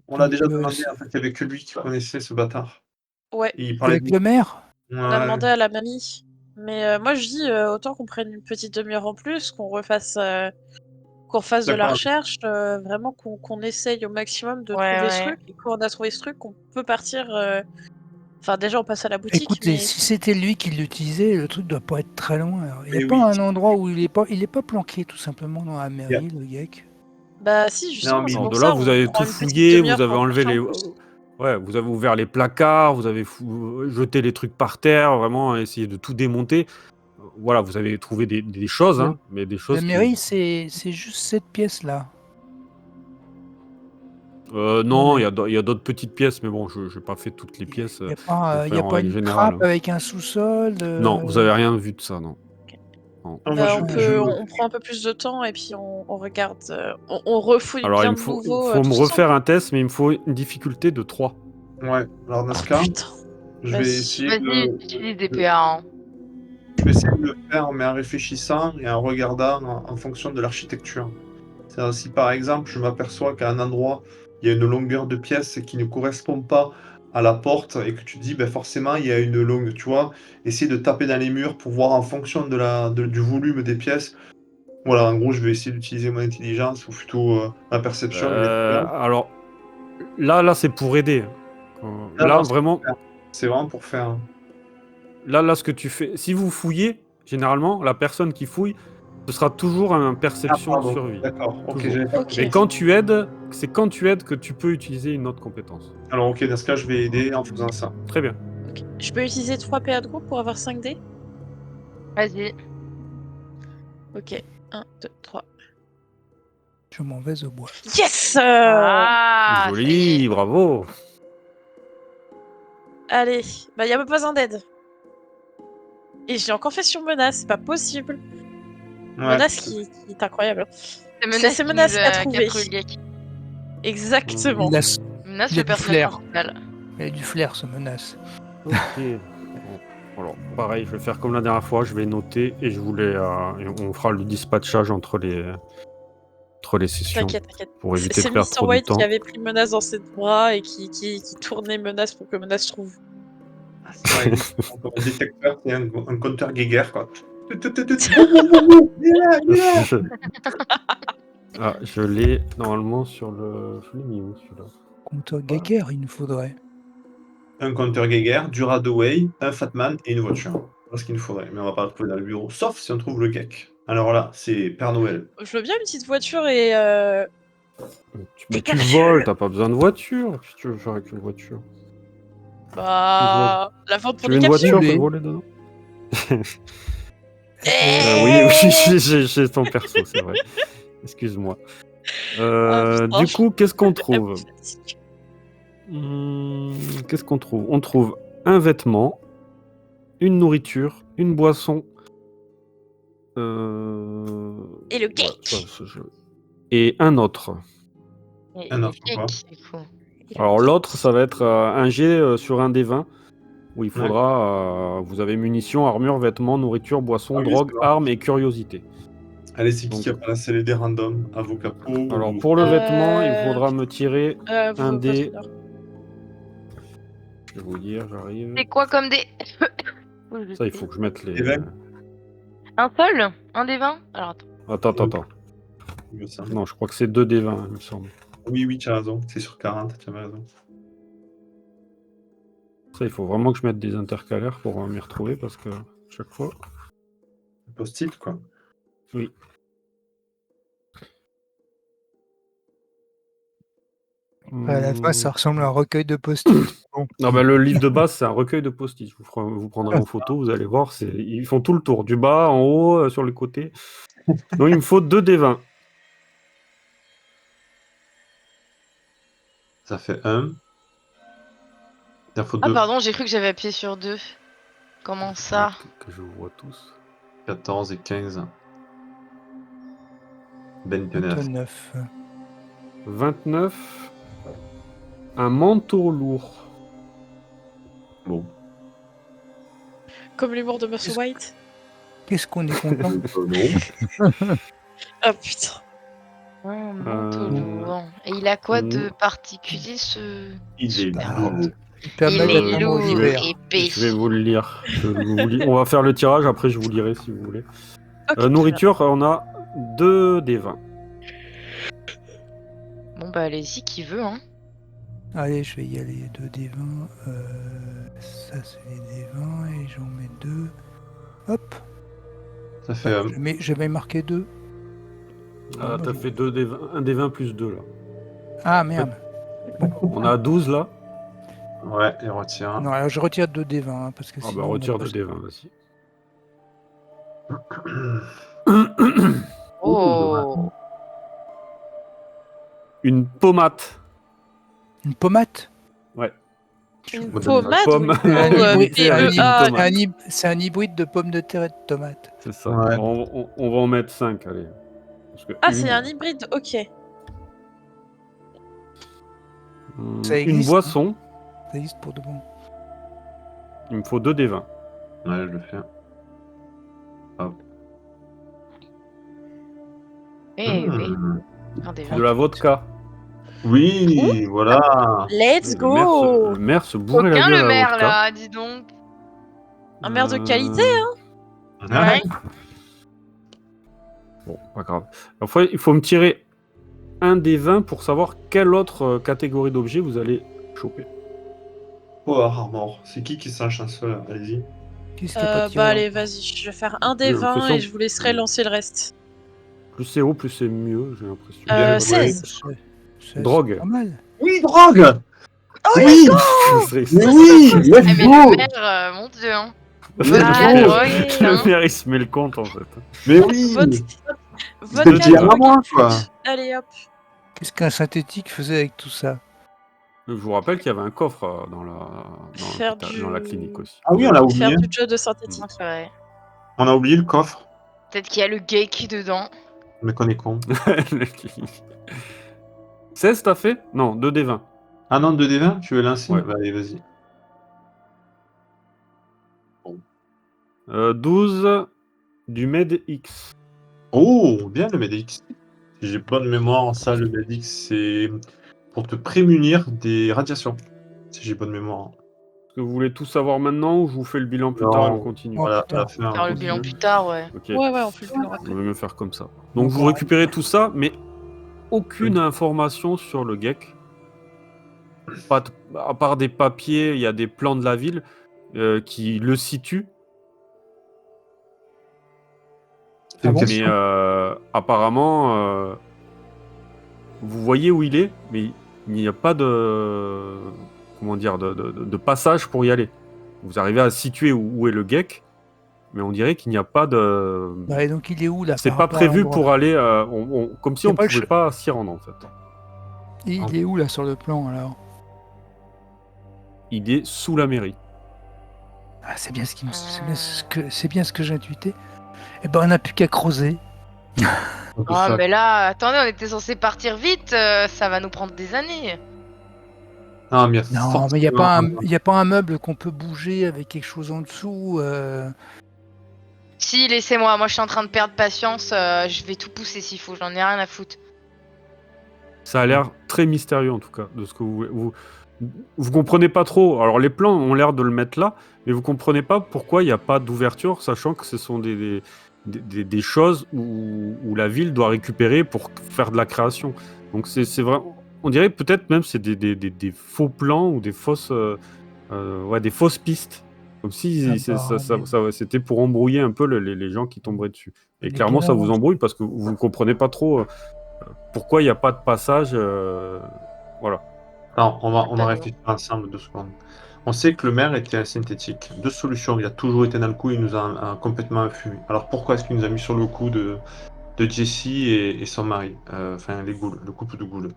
On l'a Donc, déjà demandé, en fait, il n'y avait que lui qui connaissait ce bâtard. Ouais, Et il parlait avec le maire. on a Ouais. demandé à la mamie. Mais moi je dis autant qu'on prenne une petite demi-heure en plus, qu'on fasse de la D'accord. recherche, vraiment qu'on essaye au maximum de Ouais, trouver ce ouais. truc. Et quand on a trouvé ce truc, on peut partir. Enfin, déjà, on passe à la boutique, Écoutez, mais si c'était lui qui l'utilisait, le truc doit pas être très loin. Alors, il n'y a Mais pas oui. un endroit où il est pas planqué tout simplement dans la mairie, le geek. bah si, justement, mais c'est Alors, pour de là, ça, vous on avez prend tout une petite fouillé, demi-heure vous avez pour en enlevé chercher les... en plus. Ouais, vous avez ouvert les placards, vous avez jeté les trucs par terre, vraiment essayé de tout démonter. Voilà, vous avez trouvé des choses, Ouais. hein, mais des La choses mairie, c'est juste cette pièce là. non, Ouais. il y a d'autres petites pièces, mais bon, je n'ai pas fait toutes les pièces. Il n'y a Je pas, fais y a en pas règle une générale. trappe avec un sous-sol. Non, vous avez rien vu de ça, non. Non. Non, moi, On prend un peu plus de temps et puis on regarde, on refouille Alors, bien il de faut nouveau me tous refaire ensemble. un test, mais il me faut une difficulté de 3. Ouais, alors dans ce Oh cas, putain, je vais vas-y. essayer Vas-y, de, utilise des PA. Hein. je vais essayer de le faire, mais en réfléchissant et en regardant en fonction de l'architecture. C'est-à-dire, si par exemple, je m'aperçois qu'à un endroit, il y a une longueur de pièce qui ne correspond pas à la porte et que tu te dis, ben forcément, il y a une longue, tu vois, essayer de taper dans les murs pour voir en fonction du volume des pièces. Voilà, en gros, je vais essayer d'utiliser mon intelligence ou plutôt ma perception, une expérience. Alors, là, c'est pour aider. Non, Là, non, vraiment, c'est vraiment pour faire. là, ce que tu fais, si vous fouillez, généralement, la personne qui fouille, ce sera toujours un Ah, perception pardon, survie. d'accord, ok, Toujours. j'avais pas Ok. compris. Et quand tu aides, c'est quand tu aides que tu peux utiliser une autre compétence. Alors, ok, dans ce cas, je vais aider en faisant ça. Très bien. Ok. Je peux utiliser 3 PA de groupe pour avoir 5 dés? Vas-y. Ok, 1, 2, 3. Je m'en vais au bois. Yes Ah, ça y Joli, est. bravo. Allez, bah y a même pas besoin d'aide. Et j'ai encore fait sur menace, c'est pas possible. Ouais, Menace qui est incroyable. C'est Menace C'est qui Menace nous qui a qui a trouvé. trouvé le geek. Exactement. Il a, Menace Il a le du personnage flair. principal. il a du flair, ce menace. Ok. Bon. Alors, pareil, je vais faire comme la dernière fois, je vais noter et et on fera le dispatchage entre les sessions T'inquiète, t'inquiète. pour éviter de C'est perdre Mr. trop de White temps. qui avait pris Menace dans ses bras et qui tournait Menace pour que Menace trouve. ouais, un détecteur, c'est un compteur Geiger, quoi. Ah, je l'ai normalement sur le... Je l'ai mis où celui-là? Compteur Geiger, il nous faudrait. Un compteur Geiger, du Radaway, un Fatman et une voiture. Voilà ce qu'il nous faudrait, mais on va pas le trouver dans le bureau, sauf si on trouve le geek. Alors là, c'est Père Noël. Je veux bien une petite voiture et Mais tu Dégage. voles, t'as pas besoin de voiture. Qu'est-ce que tu veux faire avec une voiture? bah la vente pour Tu veux les une voiture, capsules. tu veux voler dedans? Eh Oui, j'ai ton perso, c'est vrai. Excuse-moi. putain, Du coup, qu'est-ce qu'on trouve? fatigue. Qu'est-ce qu'on trouve? On trouve un vêtement, une nourriture, une boisson. Et le Ouais, geek. ça, et un autre. Et Un le autre, quoi. geek, du coup. Alors l'autre, ça va être un jet sur un des 20 où il Ouais. faudra. Vous avez munitions, armure, vêtements, nourriture, boisson, Ah oui, drogue, c'est vrai. armes et curiosité. Allez, c'est qui Donc, qui a placé les dés random à vos capots alors ou... pour le vêtement, il faudra me tirer un votre dé. honneur. Je vais vous dire, j'arrive. C'est quoi comme des. Ça, il faut que je mette les. Des 20. Un seul? Un des 20? Alors attends. Attends. il me semble. Non, je crois que c'est 2 des 20, il me semble. Oui, tu as raison. C'est sur 40, tu as raison. Ça, il faut vraiment que je mette des intercalaires pour m'y retrouver parce que chaque fois. Post-it, quoi. Oui. À la fin, ça ressemble à un recueil de post-it. Bon. Ah bah, le livre de base, c'est un recueil de post-it. Vous prendrez en photo, vous allez voir. Ils font tout le tour, du bas, en haut, sur les côtés. Donc il me faut 2 des 20. Ça fait 1. Il en faut Ah 2. pardon, j'ai cru que j'avais appuyé sur 2. Comment ça? Que je vois tous. 14 et 15. 29. 29. 29. Un manteau lourd. Bon. Comme l'humour de Monsieur White. Qu'est-ce qu'on est content. Non. Ah putain. Un manteau Euh, lourd. Et il a quoi de non. particulier ce... Il est Super. lourd. Il permet Il est d'attendre lourd l'hiver. épais. Je vais vous le lire. On va faire le tirage, après je vous lirai si vous voulez. Ok, très Nourriture, on a 2 des 20. Bon bah allez-y, qui veut, hein. Allez, je vais y aller. 2 des 20. Ça, c'est les des 20 et j'en mets 2. Hop. Ça fait J'avais marqué 2. Ah, bah, t'as je- fait 2 des 20, 1 des 20 plus 2 là. Ah merde. On a 12 là. Ouais, et retire. Non, alors je retire 2 des 20 hein, parce que Ah sinon. bah retire on va 2 des 20, vas-y. Oh. Une pommade. Une pommade. Ouais. Une Moi, pommade pomme. ou une Un hybride, c'est un hybride PEA. de tomate. C'est un hybride de pommes de terre et de tomates. C'est ça. Ouais. On va en mettre 5, allez. Parce que Ah, c'est un hybride, ok. Ça Une existe, boisson, Ça existe pour de bon. il me faut 2 des 20. Ouais, je le fais. Eh oui. Hmm. Un des De 20. la vodka. Oui, voilà. Let's go. Le maire se bourrait la Aucun gueule le à la maire vodka. là, dis donc. Un maire de qualité, hein. Ouais. Bon, pas grave. Enfin, il faut me tirer un des 20 pour savoir quelle autre catégorie d'objet vous allez choper. Power Armor. C'est qui s'en chanceux là? Allez-y. Qu'est-ce qu'il y a pas de Bah tireur allez, vas-y, je vais faire un des J'ai 20 l'impression- et je vous laisserai lancer le reste. Plus c'est haut, plus c'est mieux, j'ai l'impression. Bien joué. 16. C'est Drogue. pas mal. Oui, drogue. Oh, oui, C'est- mais oui, Ah let's mais go. le maire, mon dieu, hein. Let's Ah, go. drogue, Le hein. maire, il se met le compte en fait. Mais oui. Votre De dire à moi, quoi. Allez hop. Qu'est-ce qu'un synthétique faisait avec tout ça? Je vous rappelle qu'il y avait un coffre dans Faire dans la clinique aussi. Ah oui, on l'a oublié. Faire du jeu de synthétique. C'est vrai. On a oublié le coffre. Peut-être qu'il y a le geek dedans. Mais qu'on est con. La clinique. 16 t'as fait? Non, 2 des 20. Ah non, 2D20, tu veux lancer? Ouais. Bah, allez, vas-y. 12 du MedX. Oh, bien le Medix. Si j'ai bonne mémoire, ça, le Medix, c'est pour te prémunir des radiations. Si j'ai bonne mémoire. Est-ce que vous voulez tout savoir maintenant ou je vous fais le bilan plus Non. tard et on continue? Oh, Voilà, putain. à la fin, Faire le on bilan continue. plus tard, ouais. Ok, Ouais, on fait le bilan on après. va me faire comme ça. Donc vous récupérez tout ça, mais aucune information sur le GEC. Pas de- À part des papiers, il y a des plans de la ville qui le situent. C'est une bon question. Mais apparemment, vous voyez où il est, mais il n'y a pas de, comment dire, de passage pour y aller. Vous arrivez à situer où est le GEC, mais on dirait qu'il n'y a pas de... Bah, et donc il est où là C'est par pas rapport à prévu l'endroit pour aller... comme si Y a on pas le pouvait pas s'y rendre, en fait. Et il est où là sur le plan alors? Il est sous la mairie. Ah, c'est bien ce qui me... c'est bien ce que j'ai intuité. Eh ben on n'a plus qu'à creuser. Un peu Ah ça. mais là, attendez, on était censé partir vite, ça va nous prendre des années. Non, mais Non, mais il n'y a pas un meuble qu'on peut bouger avec quelque chose en dessous. Si, laissez-moi, moi je suis en train de perdre patience, je vais tout pousser s'il faut, j'en ai rien à foutre. Ça a l'air très mystérieux, en tout cas, de ce que vous comprenez pas trop. Alors, les plans ont l'air de le mettre là, mais vous comprenez pas pourquoi il n'y a pas d'ouverture, sachant que ce sont des choses où la ville doit récupérer pour faire de la création. Donc c'est vraiment, on dirait peut-être même c'est des faux plans ou des fausses des fausses pistes. Comme si c'était pour embrouiller un peu les gens qui tomberaient dessus. Et Les clairement, ça vous gars, embrouille parce que vous ne comprenez pas trop pourquoi il n'y a pas de passage. Voilà. Alors, on va réfléchir ensemble 2 secondes. On sait que le maire était un synthétique. 2 solutions, il a toujours été dans le coup, il nous a complètement fumé. Alors pourquoi est-ce qu'il nous a mis sur le coup de Jessie et son mari, enfin les ghouls, le couple de ghouls?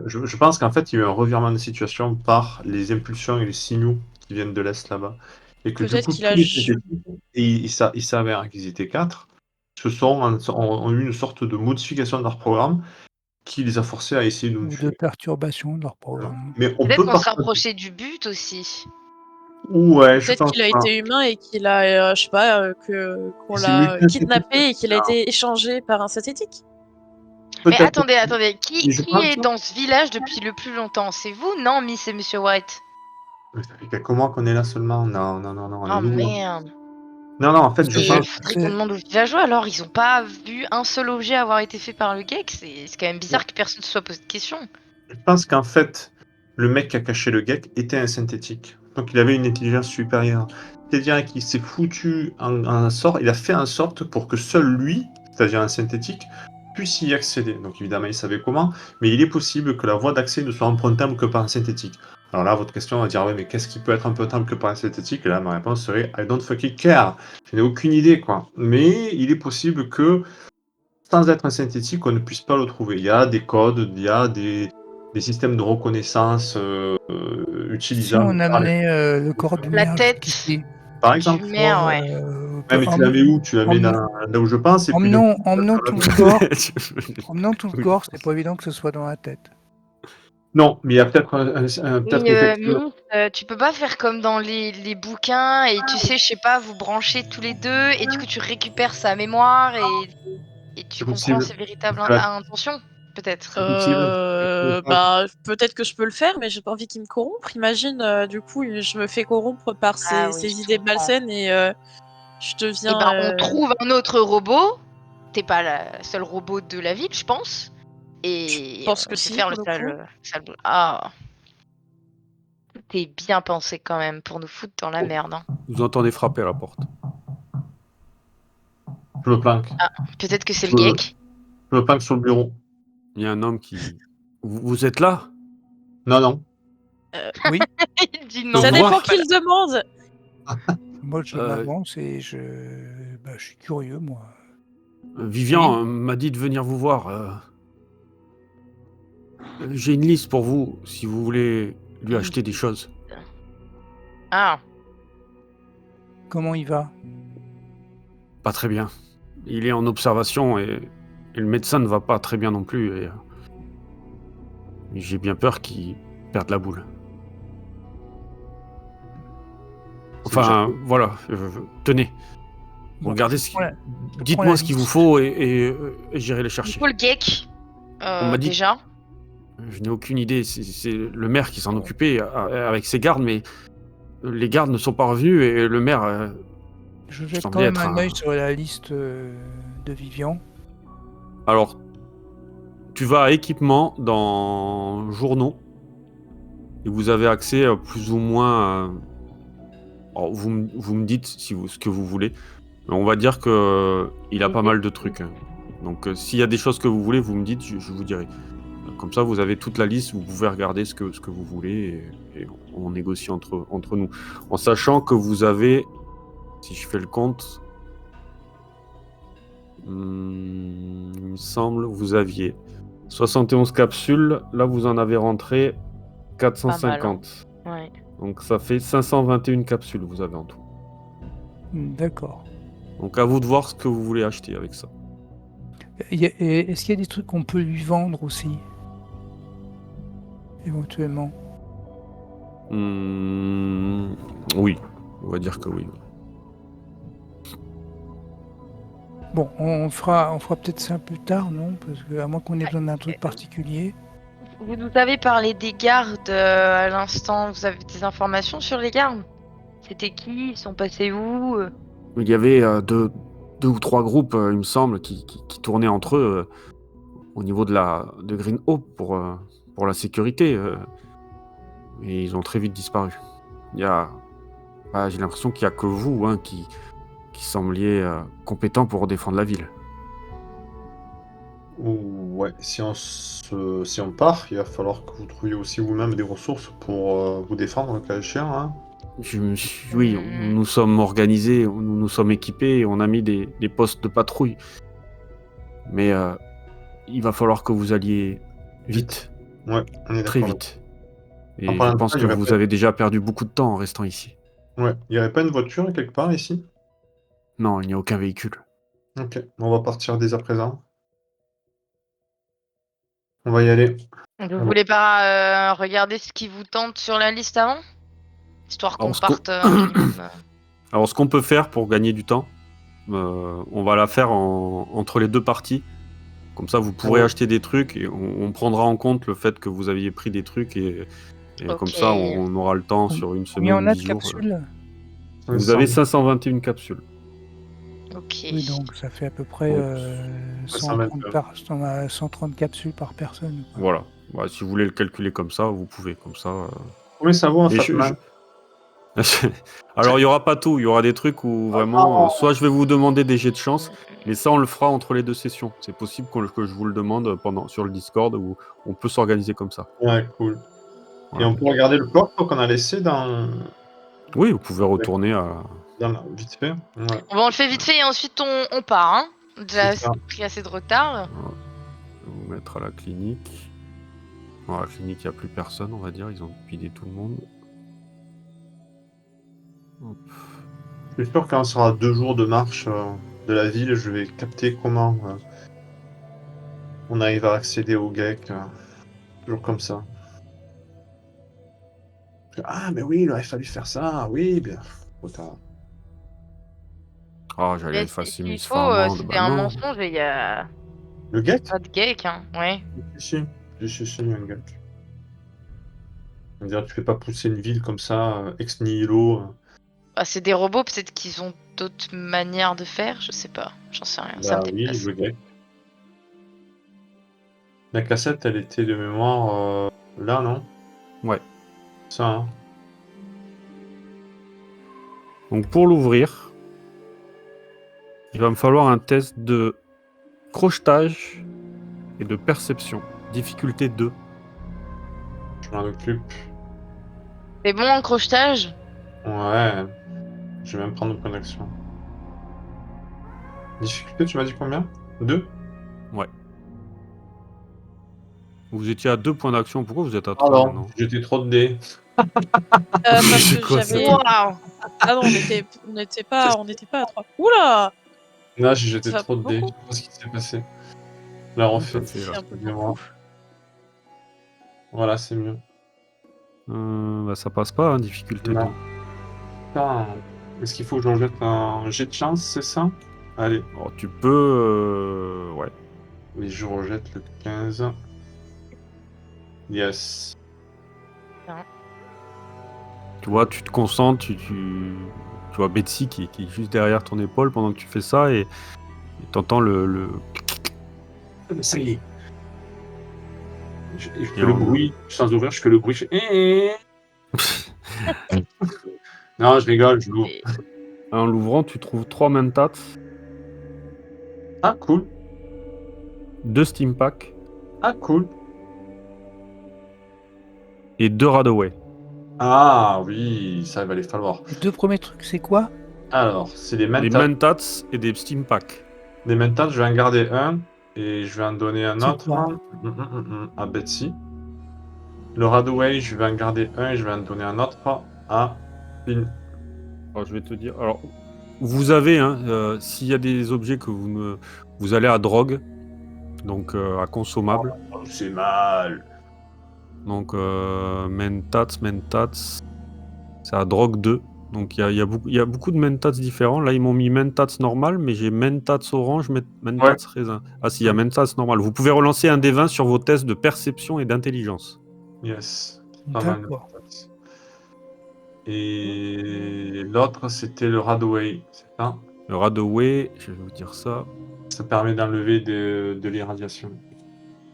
Je pense qu'en fait, il y a eu un revirement de situation par les impulsions et les signaux qui viennent de l'Est là-bas. Et que du Peut-être coup, qu'il a tous les synthétiques, et il s'avère qu'ils étaient 4, ont eu une sorte de modification de leur programme qui les a forcés à essayer de nous ou de tuer. perturbation de leur programme. Mais on Peut-être peut qu'on se partager. rapprochait du but aussi. Ouais, je peut-être pense qu'il a pas. été humain et qu'il a, je sais pas, qu'on Il s'est l'a muté un kidnappé et qu'il a synthétique. été échangé par un synthétique. Mais Peut-être. attendez, Mais je qui pense est dans ce village depuis le plus longtemps? C'est vous? Non, Miss et Monsieur White. mais ça fait quelques mois qu'on est là seulement. Non, non, non, non, on est Oh nouveau. merde. Non, non, en fait, je Et pense. faudrait qu'on demande aux villageois alors, ils ont pas vu un seul objet avoir été fait par le geek? C'est quand même bizarre que personne ne se soit posé de questions. Je pense qu'en fait, le mec qui a caché le geek était un synthétique. Donc il avait une intelligence supérieure. C'est-à-dire qu'il s'est foutu en sort, il a fait en sorte pour que seul lui, c'est-à-dire un synthétique, puisse y accéder. Donc évidemment, il savait comment, mais il est possible que la voie d'accès ne soit empruntable que par un synthétique. Alors là, votre question va dire, ouais, mais qu'est-ce qui peut être empruntable que par un synthétique? Et là, ma réponse serait, I don't fucking care. Je n'ai aucune idée, quoi. Mais il est possible que, sans être un synthétique, on ne puisse pas le trouver. Il y a des codes, il y a des systèmes de reconnaissance Si utilisables on par les... amenait le corps du La maire tête jusqu'ici, Par du exemple. maire, ouais. Ouais, mais tu la mets où? Tu la mets là où je pense, et puis du coup, emmenons tout le corps. Emmenons tout le corps, c'est pas évident que ce soit dans la tête. Non, mais il y a peut-être peut-être effectivement. Miss, tu peux pas faire comme dans les bouquins et tu sais, je sais pas, vous branchez tous les deux et du coup tu récupères sa mémoire et tu C'est comprends possible. ses véritables C'est intentions, peut-être. c'est possible. Bah, peut-être que je peux le faire, mais j'ai pas envie qu'il me corrompe. Imagine, du coup, je me fais corrompre par Ah oui, ces je idées comprends. malsaines et je Eh deviens. ben, on trouve un autre robot. T'es pas la seule robot de la ville, je pense. Et pense on que fait si, faire pour le coup. sale boulot. Ah, tout est bien pensé quand même pour nous foutre dans la merde. Hein. Vous entendez frapper à la porte. Je me planque. Ah, peut-être que c'est Je le geek. me planque sur le bureau. Il y a un homme qui... Vous êtes là? Non, non. Oui, Il dit Je non. Ça vous dépend vois. qui le demande. moi je Euh, m'avance et je suis curieux, moi. Vivian m'a dit de venir vous voir. J'ai une liste pour vous, si vous voulez lui acheter des choses. Ah, Comment il va? Pas très bien. Il est en observation et le médecin ne va pas très bien non plus. Et j'ai bien peur qu'il perde la boule. Enfin, voilà. Tenez. Bon, Regardez je prends la Dites-moi ce qu'il vous liste. faut et j'irai les du chercher. coup, le geek, On m'a dit- déjà. Je n'ai aucune idée. C'est le maire qui s'en occupait avec ses gardes, mais les gardes ne sont pas revenus et le maire... Je jette quand semblait même être un œil sur la liste de Vivian. Alors, tu vas à équipement dans journaux et vous avez accès plus ou moins... Alors, vous me dites ce que vous voulez. Mais on va dire que il a pas mal de trucs. Hein. Donc, s'il y a des choses que vous voulez, vous me dites, je vous dirai. Comme ça, vous avez toute la liste, vous pouvez regarder ce que vous voulez et on négocie entre nous. En sachant que vous avez, si je fais le compte, il me semble, vous aviez 71 capsules. Là, vous en avez rentré 450. Pas mal, hein. Ouais. Donc, ça fait 521 capsules, vous avez en tout. D'accord. Donc, à vous de voir ce que vous voulez acheter avec ça. Est-ce qu'il y a des trucs qu'on peut lui vendre aussi? Éventuellement. Oui, on va dire que oui. Bon, on fera peut-être ça plus tard, non? Parce que à moins qu'on ait besoin d'un truc particulier. Vous nous avez parlé des gardes à l'instant. Vous avez des informations sur les gardes? C'était qui? Ils sont passés où? Il y avait 2 ou 3 groupes, il me semble, qui tournaient entre eux au niveau de Green Hope pour la sécurité. Et ils ont très vite disparu. J'ai l'impression qu'il n'y a que vous qui sembliez compétent pour défendre la ville. Ouais, si on part, il va falloir que vous trouviez aussi vous-même des ressources pour vous défendre, le cas échéant. Hein. Oui, nous nous sommes organisés, nous nous sommes équipés, on a mis des postes de patrouille. Mais il va falloir que vous alliez vite, Ouais, on est très d'accord. vite. Et En je parlant de pense ça, que vous avez déjà perdu beaucoup de temps en restant ici. Ouais, il n'y avait pas une voiture quelque part ici? Non, il n'y a aucun véhicule. Ok, on va partir dès à présent. On va y aller. Vous voulez pas regarder ce qui vous tente sur la liste avant? Histoire qu'on Alors, parte un minimum. Alors, ce qu'on peut faire pour gagner du temps, on va la faire entre les deux parties. Comme ça, vous pourrez acheter des trucs et on prendra en compte le fait que vous aviez pris des trucs et comme ça, on aura le temps sur une Combien semaine, on a 10 de jours. capsules? Vous avez 521 capsules. Ok. Oui, donc ça fait à peu près Donc, 130 capsules par personne. Quoi. Voilà. Ouais, si vous voulez le calculer comme ça, vous pouvez. Comme ça. Combien ça vaut en Et fait, Alors, il n'y aura pas tout. Il y aura des trucs où vraiment, soit je vais vous demander des jets de chance, mais ça, on le fera entre les deux sessions. C'est possible que je vous le demande sur le Discord où on peut s'organiser comme ça. Ouais, cool. Voilà. Et on peut regarder le corps qu'on a laissé dans Oui, vous pouvez retourner à. vite fait. Ouais. Bon, on le fait vite fait et ensuite on part. Hein. Déjà C'est ça. pris assez de retard. Je vais vous mettre à la clinique. Bon, à la clinique, il n'y a plus personne, on va dire. Ils ont pidé tout le monde. Hop. Je suis sûr que quand on sera à 2 jours de marche de la ville, je vais capter comment on arrive à accéder au GEC. Toujours comme ça. Ah, mais oui, il aurait fallu faire ça. Oui, bien. Trop tard. Ah, j'allais Mais effacer s'il Miss faut, Farmand. c'était Bah un non. mensonge et il y a Le GEC? pas de geek. Hein. Ouais. Si, il y a un GEC. On dirait que tu fais pas pousser une ville comme ça, ex nihilo. Bah, c'est des robots, peut-être qu'ils ont d'autres manières de faire. Je sais pas. J'en sais rien. Ça me Bah oui, dépasse. le GEC. La cassette, elle était de mémoire là, non? Ouais. Ça, hein. Donc pour l'ouvrir, il va me falloir un test de crochetage et de perception. Difficulté 2. Je m'en occupe. C'est bon en crochetage? Ouais. Je vais même prendre une connexion. Difficulté, tu m'as dit combien? 2? Ouais. Vous étiez à 2 points d'action. Pourquoi vous êtes à 3 maintenant? J'étais trop de dés. Parce C'est que quoi, j'avais. ça? Waouh! Ah non, on n'était pas à 3. Oula! Là, j'ai jeté Ça va trop de dés. Je beaucoup. sais pas ce qui s'est passé. La refait. Ça fait, là. C'est un peu Excusez-moi. beaucoup. Voilà, c'est mieux. Bah, ça passe pas, hein, difficulté 2. Non. Putain. Est-ce qu'il faut que j'en jette un jet de chance, c'est ça? Allez. Alors, tu peux. Ouais. Et je rejette le 15. Yes. Tu vois, tu te concentres, tu vois Betsy qui est juste derrière ton épaule pendant que tu fais ça et t'entends le. Ça y est. Je fais Et le on- bruit, sans ouvrir, je fais le bruit, je fais... Non, je rigole, je l'ouvre. En l'ouvrant, tu trouves 3 mentats, Ah, cool. 2 steam packs Ah, cool. et 2 Radaway. Ah, oui, ça va les falloir. Les 2 premiers trucs, c'est quoi? Alors, c'est des Des mentats. mentats et des steam packs. Des mentats, je vais en garder un et je vais en donner un C'est autre quoi? à Betsy. Le Radaway, je vais en garder un et je vais en donner un autre à Lynn. Alors, je vais te dire. Alors, vous avez, s'il y a des objets que vous allez à drogue, donc à consommable. Oh, c'est mal. Donc, mentats, c'est à drogue 2. Donc, il y a beaucoup de mentats différents. Là, ils m'ont mis mentats normal, mais j'ai mentats orange, mentats raisin. Ah, si, il y a mentats normal. Vous pouvez relancer un des 20 sur vos tests de perception et d'intelligence. Yes. Pas mal. D'accord. Et l'autre, c'était le Radaway, c'est ça? Le Radaway, je vais vous dire ça. Ça permet d'enlever de l'irradiation.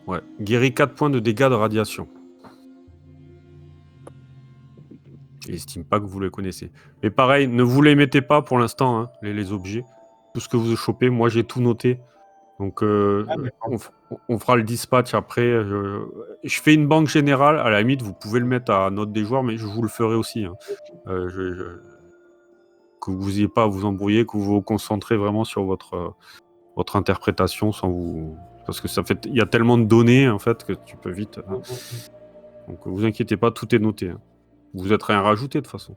Ouais, guérit 4 points de dégâts de radiation. Et Steam Pack, vous les connaissez. Mais pareil, ne vous les mettez pas pour l'instant, hein, les objets. Tout ce que vous chopez, moi j'ai tout noté. Donc on fera le dispatch après. Je fais une banque générale, à la limite vous pouvez le mettre à note des joueurs, mais je vous le ferai aussi. Hein. Que vous n'ayez pas à vous embrouiller, que vous vous concentrez vraiment sur votre interprétation sans vous... Parce que il y a tellement de données en fait que tu peux vite... Hein. Donc vous inquiétez pas, tout est noté. Hein. Vous êtes rien rajouté de toute façon.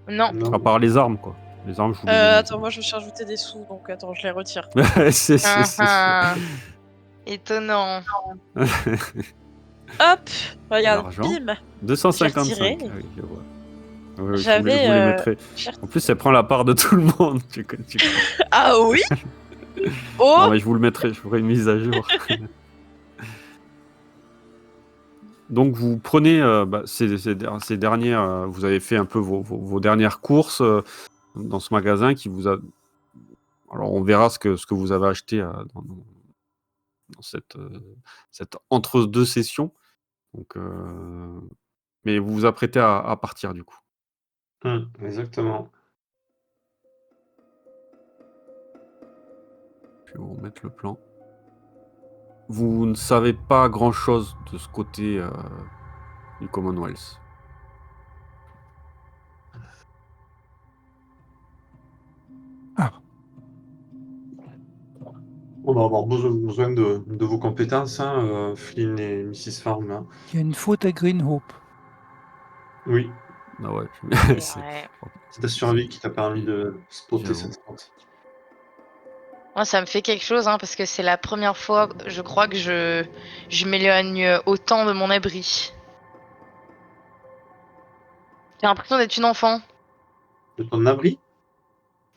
Non. À part les armes, quoi. Les armes, je vous les ai Attends, moi je me suis rajouté des sous, donc attends, je les retire. c'est Étonnant. Hop, regarde, L'argent. bim. 255. J'ai retiré. Ah oui, je vois. Ouais, J'avais, je vous les mettrai. En plus, elle prend la part de tout le monde. Ah oui. Non, Oh. mais je vous le mettrai, je ferai une mise à jour. Donc vous prenez ces dernières, vous avez fait un peu vos dernières courses dans ce magasin qui vous a... Alors on verra ce que vous avez acheté dans cette entre-deux sessions. Donc, mais vous vous apprêtez à partir du coup. Exactement. Je vais vous remettre le plan. Vous ne savez pas grand-chose de ce côté du Commonwealth. Ah, On va avoir besoin de vos compétences, hein, Flynn et Mrs. Farm. Hein. il y a une faute à Green Hope. Oui, Ah ouais. Ouais. c'est ta survie qui t'a permis de spotter J'avoue. cette spot. Moi, ça me fait quelque chose, hein, parce que c'est la première fois, je crois, que je m'éloigne autant de mon abri. J'ai l'impression d'être une enfant. De ton abri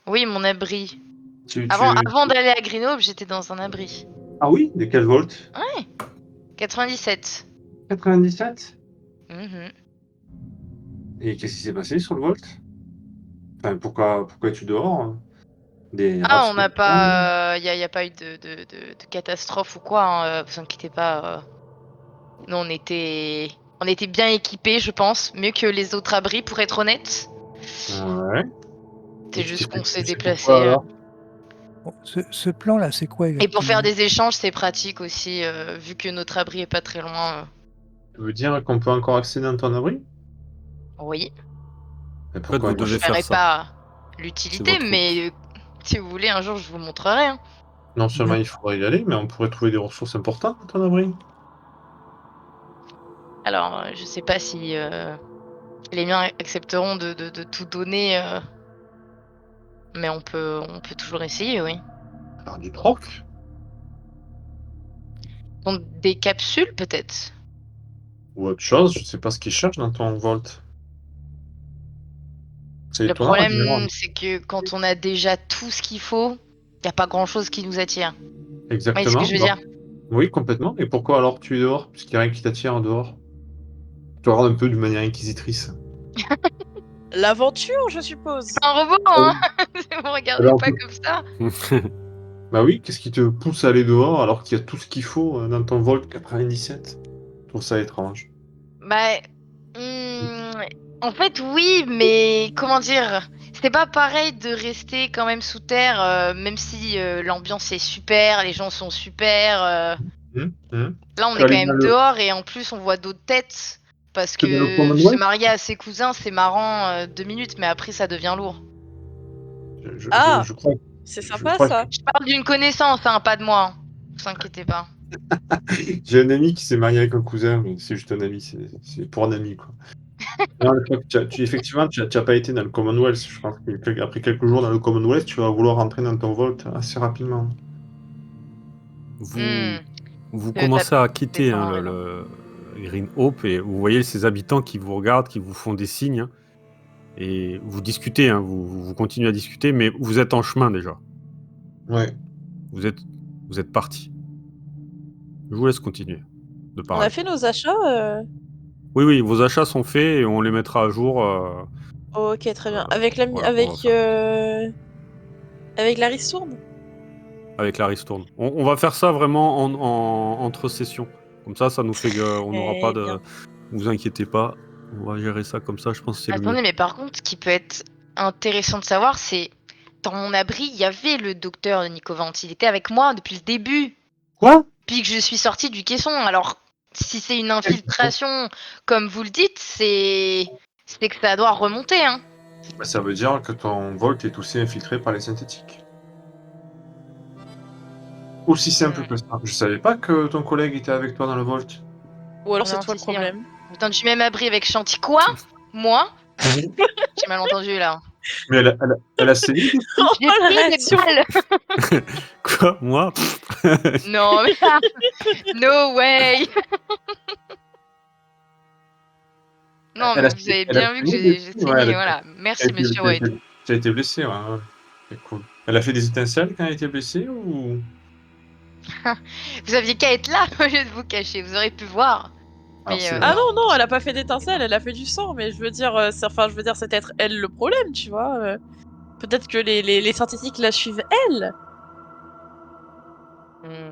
Oui, mon abri. tu... Avant d'aller à Grenoble, j'étais dans un abri. Ah oui, de quel volt 97. 97 Mhm. Et qu'est-ce qui s'est passé sur le volt Enfin, pourquoi es-tu dehors hein Des Ah, rats on n'a sauvages pas... Y a pas eu de catastrophe ou quoi, hein, vous inquiétez pas. Nous, on était bien équipés, je pense. Mieux que les autres abris, pour être honnête. Ouais. C'est Et tu juste t'es fait qu'on s'est toucher déplacé. pourquoi, alors Bon, ce plan-là, c'est quoi Et exactement? pour faire des échanges, c'est pratique aussi, vu que notre abri est pas très loin. Tu veux dire qu'on peut encore accéder dans ton abri Oui. Mais En fait, pourquoi vous Bon, je devez faire ferai ça. pas C'est l'utilité, votre route. mais si vous voulez, un jour, je vous montrerai. Hein. Non seulement il faudrait y aller, mais on pourrait trouver des ressources importantes dans ton abri. Alors, je sais pas si les miens accepteront de tout donner, mais on peut toujours essayer, oui. Alors du troc Donc, des capsules, peut-être. ou autre chose, je sais pas ce qu'ils cherchent dans ton volt. C'est Le étonnant, en général. problème, c'est que quand on a déjà tout ce qu'il faut, il n'y a pas grand-chose qui nous attire. Vous voyez ce que Exactement. je veux Bah, dire? oui, complètement. Et pourquoi alors tu es dehors puisqu'il n'y a rien qui t'attire en dehors Tu regardes un peu d'une manière inquisitrice. L'aventure, je suppose. C'est un robot, hein. Vous regardez Alors, pas comme ça. bah oui, qu'est-ce qui te pousse à aller dehors alors qu'il y a tout ce qu'il faut dans ton Volt 97 Je trouve ça étrange. Bah, en fait, oui, mais comment dire? C'est pas pareil de rester quand même sous terre, même si l'ambiance est super, les gens sont super. Là, on Tu est quand allais dans même le, dehors et en plus, on voit d'autres têtes. Parce que dans le que se Commonwealth marier à ses cousins, c'est marrant 2 minutes, mais après, ça devient lourd. Ah, je crois, c'est je sympa crois ça. Je parle d'une connaissance, hein, pas de moi. Vous inquiétez pas. j'ai un ami qui s'est marié avec un cousin, mais c'est juste un ami, c'est pour un ami, quoi. Non, je crois que effectivement, tu n'as pas été dans le Commonwealth. Je pense qu'après quelques jours dans le Commonwealth, tu vas vouloir rentrer dans ton Volt assez rapidement. Vous T'as commencez à quitter totalement hein, raison. le Green Hope et vous voyez ces habitants qui vous regardent, qui vous font des signes. Hein, et vous discutez, hein, vous continuez à discuter, mais vous êtes en chemin déjà. Ouais. Vous êtes parti. Je vous laisse continuer de On parler. a fait nos achats. Oui, vos achats sont faits et on les mettra à jour. Ok, très bien. Avec la voilà, on va avec faire Avec la ristourne. avec la ristourne. On va faire ça vraiment entre sessions. Comme ça nous fait on n'aura pas de... bien. Vous inquiétez pas, on va gérer ça comme ça, je pense que c'est le Attendez, mieux. mais par contre, ce qui peut être intéressant de savoir, c'est dans mon abri, il y avait le docteur Nicovante. Il était avec moi depuis le début, Quoi? puis que je suis sortie du caisson. Alors, si c'est une infiltration, comme vous le dites, c'est que ça doit remonter, hein. Bah, ça veut dire que ton Volt est aussi infiltré par les synthétiques. Aussi simple que ça. Je savais pas que ton collègue était avec toi dans le Volt. Ou alors c'est Non, toi le si, si, hein. problème. Dans du même abri avec Chanty. Quoi? Moi? J'ai mal entendu là. Mais elle a saigné dessus. J'ai Oh, la pris réaction. des balles. Quoi, moi? Non, mais no way. Non, Elle mais a vous avez elle a bien vu que saigné j'ai dessus, saigné, ouais, voilà. Merci, monsieur tu White. as été blessé, ouais. C'est cool. Elle a fait des étincelles quand elle a été blessée ou... Vous aviez qu'à être là au lieu de vous cacher, vous aurez pu voir. Alors, Mais c'est Ah vrai. non, elle a pas fait d'étincelle, elle a fait du sang, mais je veux dire, c'est peut-être elle le problème, tu vois. Peut-être que les scientifiques la suivent elle.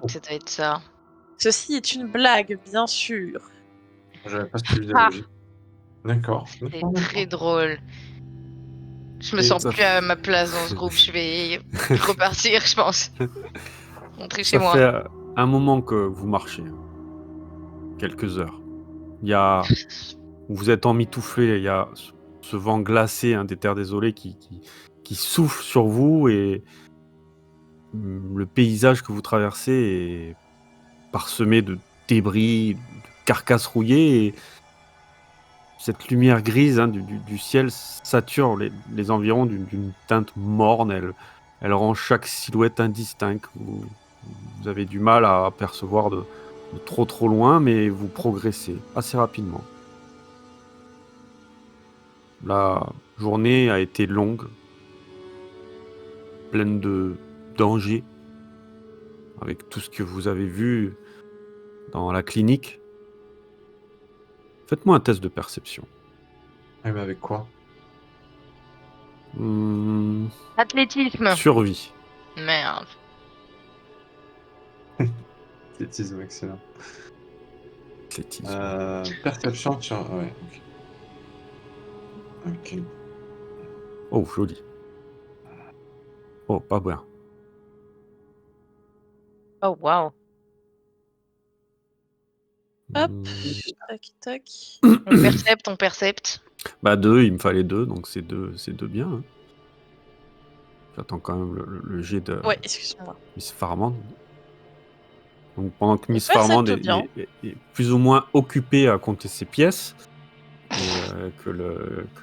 Ça doit être ça. Ceci est une blague, bien sûr. J'avais pas suivi la Ah, logique. D'accord. c'est D'accord, très d'accord. drôle. Je me Et sens ça plus à ma place dans ce groupe, je vais repartir, je pense. Rentrer chez Ça moi. fait un moment que vous marchez. Quelques heures. Il y a... Vous êtes emmitouflé, il y a ce vent glacé des terres désolées qui souffle sur vous et le paysage que vous traversez est parsemé de débris, de carcasses rouillées et cette lumière grise du ciel sature les environs d'une teinte morne. Elle rend chaque silhouette indistincte. Vous avez du mal à apercevoir de trop loin, mais vous progressez assez rapidement. La journée a été longue, pleine de dangers, avec tout ce que vous avez vu dans la clinique. Faites-moi un test de perception. mais avec quoi? Athlétisme. Survie. Merde. Athlétisme, excellent. Athlétisme. Perception sur... Ouais, ok. Oh, joli. Oh, pas bien. Oh, waouh. Hop, Hmm. tac, tac. On percepte. Bah 2, il me fallait 2, donc c'est deux bien. Hein. J'attends quand même le jet de Ouais, excuse-moi. Miss Farmand. Donc pendant que On Miss Farmand percepte bien. est plus ou moins occupée à compter ses pièces, et que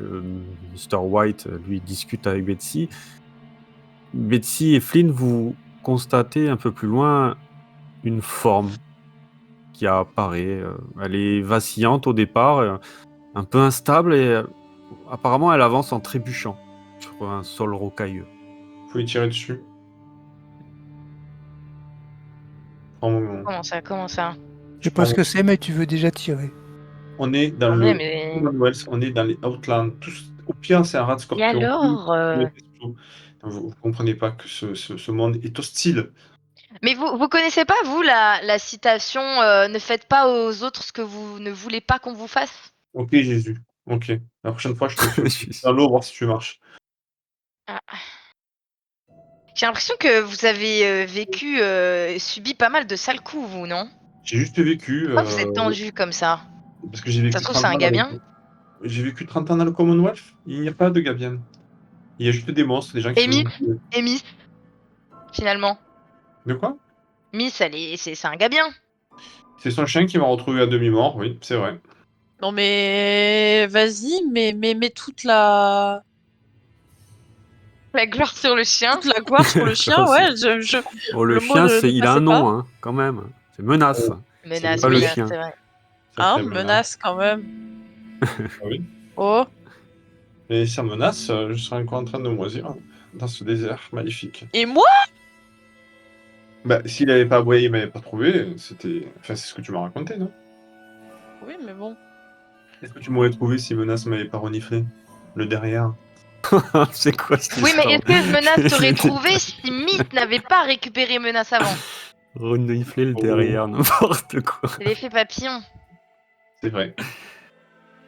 Mr. White, lui, discute avec Betsy, Betsy et Flynn, vous constatez un peu plus loin une forme qui apparaît. Elle est vacillante au départ, un peu instable, et apparemment elle avance en trébuchant sur un sol rocailleux. Faut y tirer dessus. Prends un moment. Comment ça? Je sais pas ce que c'est, mais tu veux déjà tirer. On est dans Attendez, le mais... Commonwealth, on est dans les Outlands. Au pire, c'est un rat de Et scorpion. alors Vous comprenez pas que ce monde est hostile. Mais vous connaissez pas, vous, la citation ne faites pas aux autres ce que vous ne voulez pas qu'on vous fasse? Ok, Jésus. Ok. La prochaine fois, je te fais dans l'eau, voir si tu marches. Ah. J'ai l'impression que vous avez subi pas mal de sales coups, vous, non? J'ai juste vécu. Pourquoi vous êtes tendu comme ça? Parce que j'ai Ça vécu se trouve, c'est 30 un ans gars bien? J'ai vécu 30 ans dans le Commonwealth. Il n'y a pas de gars bien. Il y a juste des monstres, des gens qui Et sont. Miss, finalement. De quoi? Miss, c'est un gars bien. C'est son chien qui m'a retrouvé à demi-mort, oui, c'est vrai. Non mais vas-y, mais toute la La gloire sur le chien. gloire sur le chien, ouais. Oh, le Le mot chien, ne il a un passait pas. nom, hein, quand même. C'est Menace. Menace, pas le menace, chien. c'est vrai. Hein, Sacré menace quand même. Ah oui. Oh. Et sa menace, je serais encore en train de moisir dans ce désert magnifique. Et moi? Bah, s'il avait pas aboyé, il m'avait pas trouvé, c'était. Enfin, c'est ce que tu m'as raconté, non? Oui, mais bon. Est-ce que tu m'aurais trouvé si menace m'avait pas reniflé? Le derrière. C'est quoi cette Oui, mais histoire? est-ce que Menace t'aurait trouvé si Mythe n'avait pas récupéré Menace avant? Renifler le derrière, n'importe quoi. C'est l'effet papillon. C'est vrai.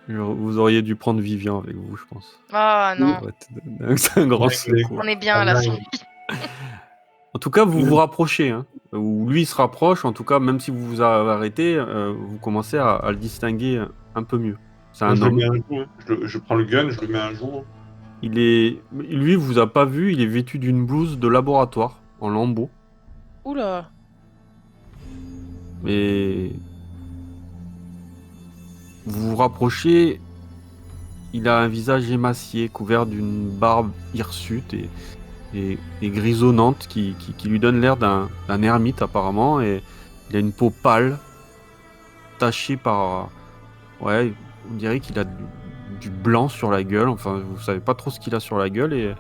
Vous auriez dû prendre Vivian avec vous, je pense. Oh non, C'est un grand Ouais, secours. on est bien là. Ah, En tout cas, vous vous rapprochez, hein. Ou lui se rapproche, en tout cas, même si vous vous avez arrêté, vous commencez à le distinguer un peu mieux. C'est Moi, un je le homme. mets un jour. Je prends le gun, je le mets un jour. Lui, vous a pas vu, il est vêtu d'une blouse de laboratoire, en lambeaux. Oula. Mais vous vous rapprochez, il a un visage émacié, couvert d'une barbe hirsute et grisonnante qui lui donne l'air d'un ermite apparemment, et il a une peau pâle, tachée par... Ouais, on dirait qu'il a du blanc sur la gueule, enfin vous savez pas trop ce qu'il a sur la gueule, et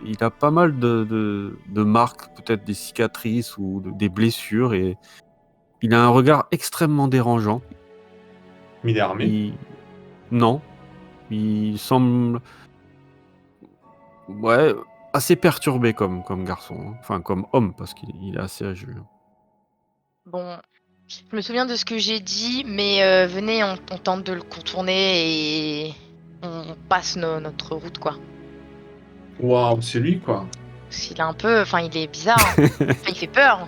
il a pas mal de marques, peut-être des cicatrices ou des blessures, et il a un regard extrêmement dérangeant. Mais il est armé. Non, il semble assez perturbé comme garçon, hein. Enfin comme homme, parce qu'il est assez âgé. Bon, je me souviens de ce que j'ai dit, mais venez, on tente de le contourner et on passe notre route, quoi. Waouh, c'est lui, quoi. Parce qu'il est un peu... Enfin, il est bizarre. Hein. Enfin, il fait peur.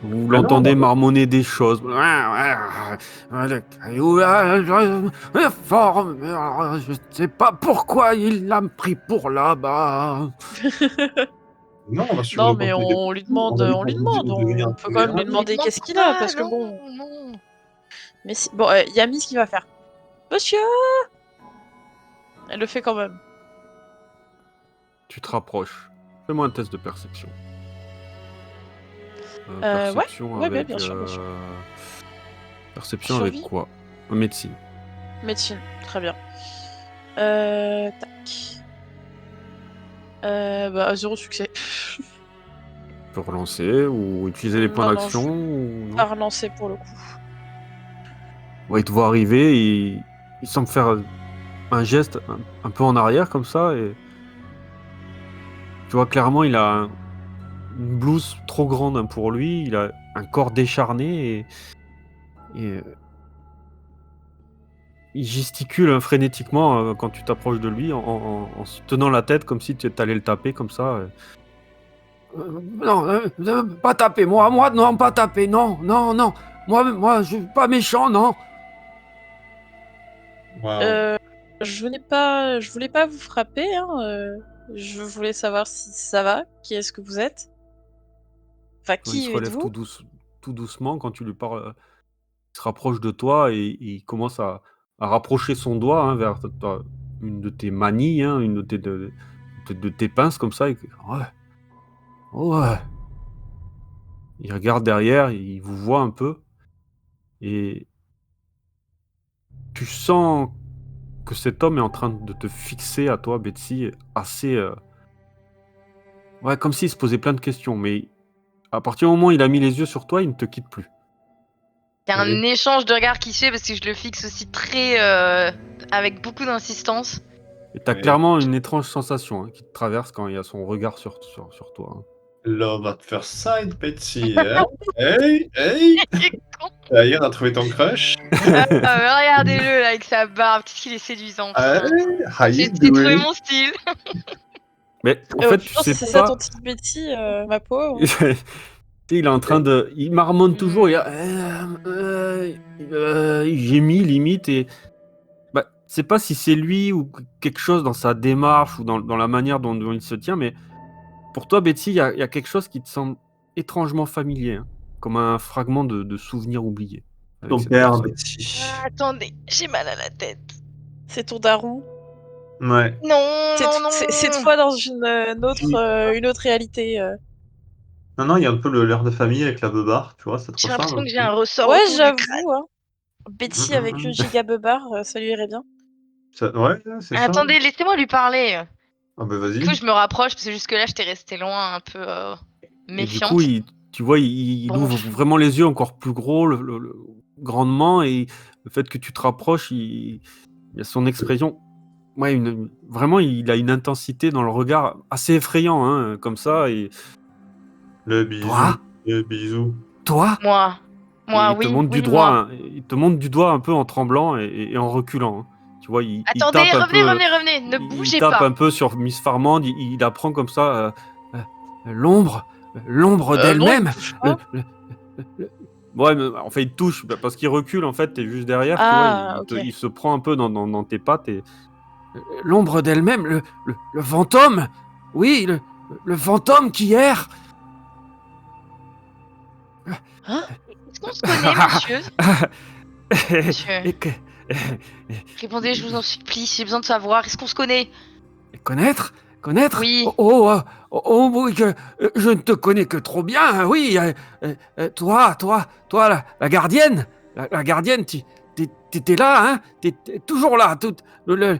Vous l'entendez non, marmonner des choses. Je sais pas pourquoi il l'a pris pour là-bas. Non, on va suivre Non, le mais conseil des on lui petits, demande, va lui on lui proposer demande. de devenir On peut quand même lui ami. demander qu'est-ce qu'il a, parce que bon. Non. Mais si... Bon, il y a Miss qui va faire. Monsieur. Elle le fait quand même. Tu te rapproches. Fais-moi un test de perception. Ouais, Perception ouais, avec... bien sûr, bien sûr. Perception Survie. avec quoi? Médecine. Médecine, très bien. Tac. Bah, 0 succès. Tu peux relancer ou utiliser les points Non, d'action ou non? Pas relancer pour le coup. Ouais, il te voit arriver et il semble faire un geste un peu en arrière comme ça, et tu vois clairement il a une blouse trop grande, hein, pour lui, il a un corps décharné et il gesticule, hein, frénétiquement, quand tu t'approches de lui en se tenant la tête comme si tu allais le taper comme ça. Non, pas taper, moi non, pas taper, non, moi je suis pas méchant, non. Waouh. Je voulais pas vous frapper, hein. Je voulais savoir si ça va. Qui est-ce que vous êtes? Enfin, Il se qui relève êtes-vous? tout doucement quand tu lui parles. Il se rapproche de toi et il commence à rapprocher son doigt, hein, vers une de tes manilles, hein, une de tes pinces comme ça. Ouais, ouais. Il regarde derrière, il vous voit un peu et tu sens que cet homme est en train de te fixer à toi, Betsy, assez... Ouais, comme s'il se posait plein de questions, mais à partir du moment où il a mis les yeux sur toi, il ne te quitte plus. Il y a un Oui. échange de regards qui se fait parce que je le fixe aussi très... avec beaucoup d'insistance. Et t'as Oui. clairement une étrange sensation, hein, qui te traverse quand il y a son regard sur toi, hein. Love at first sight, Betsy. Hein. Hey, hey. Ça y est, on a trouvé ton crush. Regardez-le là avec sa barbe, qu'est-ce qu'il est séduisant. Hey, how you J'ai trouvé doing? mon style. Mais en fait, tu putain, sais c'est ça pas... ton petite Betty, ma pauvre. Il est en train de... Il marmonne toujours, il gémit limite, et... Bah, c'est pas si c'est lui ou quelque chose dans sa démarche ou dans la manière dont il se tient, mais pour toi, Betty, il y a quelque chose qui te semble étrangement familier, hein, comme un fragment de souvenir oublié. Avec Ton cette père, personne. Betsy. Ah, attendez, j'ai mal à la tête. C'est ton daron. Ouais. Non, non, non. Cette fois dans une autre réalité. Non, non, il y a un peu l'air de famille avec la beubare, tu vois, ça te J'ai ressemble l'impression un que j'ai peu. un ressort Ouais, autour du crâne. j'avoue, hein. Betty avec une giga beubare, ça lui irait bien. Ouais, c'est ça. Attendez, laissez-moi lui parler. Ah bah Du vas-y. coup, je me rapproche parce que jusque-là, j'étais restée loin, un peu Et du méfiante. coup, tu vois, il Bon. ouvre vraiment les yeux encore plus gros, grandement, et le fait que tu te rapproches, il y a son expression ouais, vraiment, il a une intensité dans le regard assez effrayant, hein, comme ça. Et Le bisou. Toi Le bisou. toi, Moi. et Moi, il te oui, montre oui, du doigt, moi. hein, il te montre du doigt un peu en tremblant et en reculant. Hein. Tu vois, il Attendez, tape un revenez, peu, revenez, revenez. Ne il bougez tape pas. un peu sur Miss Farmand. Il apprend comme ça l'ombre, l'ombre Non, il d'elle-même. touche Le, pas. le- Ouais, mais en fait, il te touche parce qu'il recule. En fait, t'es juste derrière. Tu vois, Ah, ok. il se prend un peu dans tes pattes et l'ombre d'elle-même, le fantôme. Oui, le fantôme qui erre. Hein? Est-ce qu'on se connaît, monsieur? Monsieur. Et que- Répondez, je vous en supplie, j'ai besoin de savoir. Est-ce qu'on se connaît? Connaître? Connaître? Oui. Oui, je ne te connais que trop bien, hein, oui. Toi, la gardienne, la gardienne, t'étais là, hein? T'es toujours là. Le,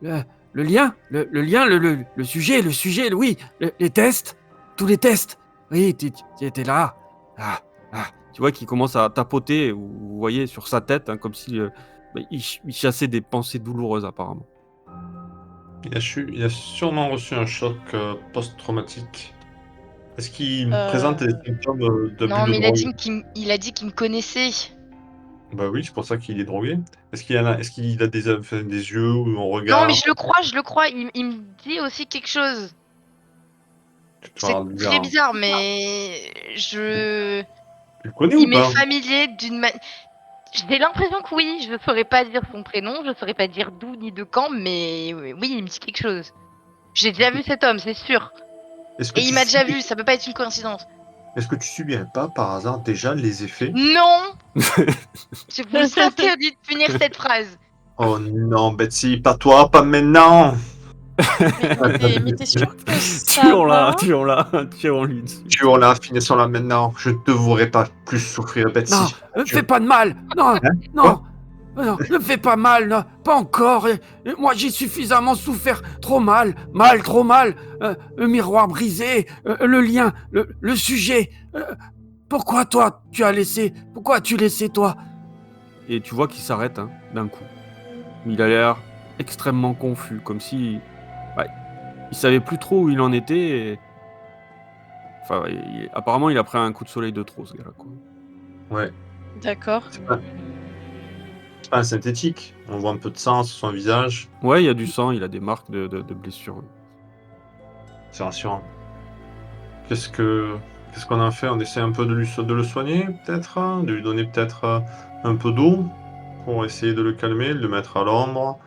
le lien, le lien, le sujet, oui. Les tests, tous les tests. Oui, tu étais là. Ah, Tu vois qu'il commence à tapoter, vous voyez, sur sa tête, hein, comme si il chassait des pensées douloureuses, apparemment. Il a sûrement reçu un choc post-traumatique. Est-ce qu'il présente des Euh, symptômes d'abus Non, de mais drogue? il a dit qu'il me connaissait. Bah oui, c'est pour ça qu'il est drogué. Est-ce qu'il a enfin, des yeux ou un Non, mais regard? je le crois. Il me dit aussi quelque chose. Tu te C'est rends très bizarre. bizarre, mais je... Tu le connais Il ou m'est pas? familier d'une manière... J'ai l'impression que oui, je ne saurais pas dire son prénom, je ne saurais pas dire d'où ni de quand, mais oui, il me dit quelque chose. J'ai déjà vu cet homme, c'est sûr. Est-ce que Et il tu m'a déjà subis, vu, ça peut pas être une coïncidence. est-ce que tu subirais pas par hasard déjà les effets? Non! Je vous interdis de finir cette phrase. Oh non, Betsy, pas toi, pas maintenant! mais t'es sûr que ça Tuons-la, va? tuons-lui dessus. Tuons-la, finissons-la maintenant. Je ne devrais pas plus souffrir, Non, Betsy. ne me Tu- fais pas de mal. Non, Hein? Quoi? non, non, ne me fais pas mal, non, pas encore. Moi, j'ai suffisamment souffert, trop mal, trop mal. Le miroir brisé, le lien, le sujet. Pourquoi toi, pourquoi as-tu laissé toi? Et tu vois qu'il s'arrête, hein, d'un coup. Il a l'air extrêmement confus, comme si il savait plus trop où il en était. Enfin, apparemment, il a pris un coup de soleil de trop, ce gars-là, quoi. Ouais, D'accord. c'est pas un synthétique. On voit un peu de sang sur son visage. Ouais, il y a du sang, il a des marques de blessures. C'est rassurant. Qu'est-ce qu'on en fait? On essaie un peu de le soigner, peut-être, hein, de lui donner peut-être un peu d'eau pour essayer de le calmer, de le mettre à l'ombre.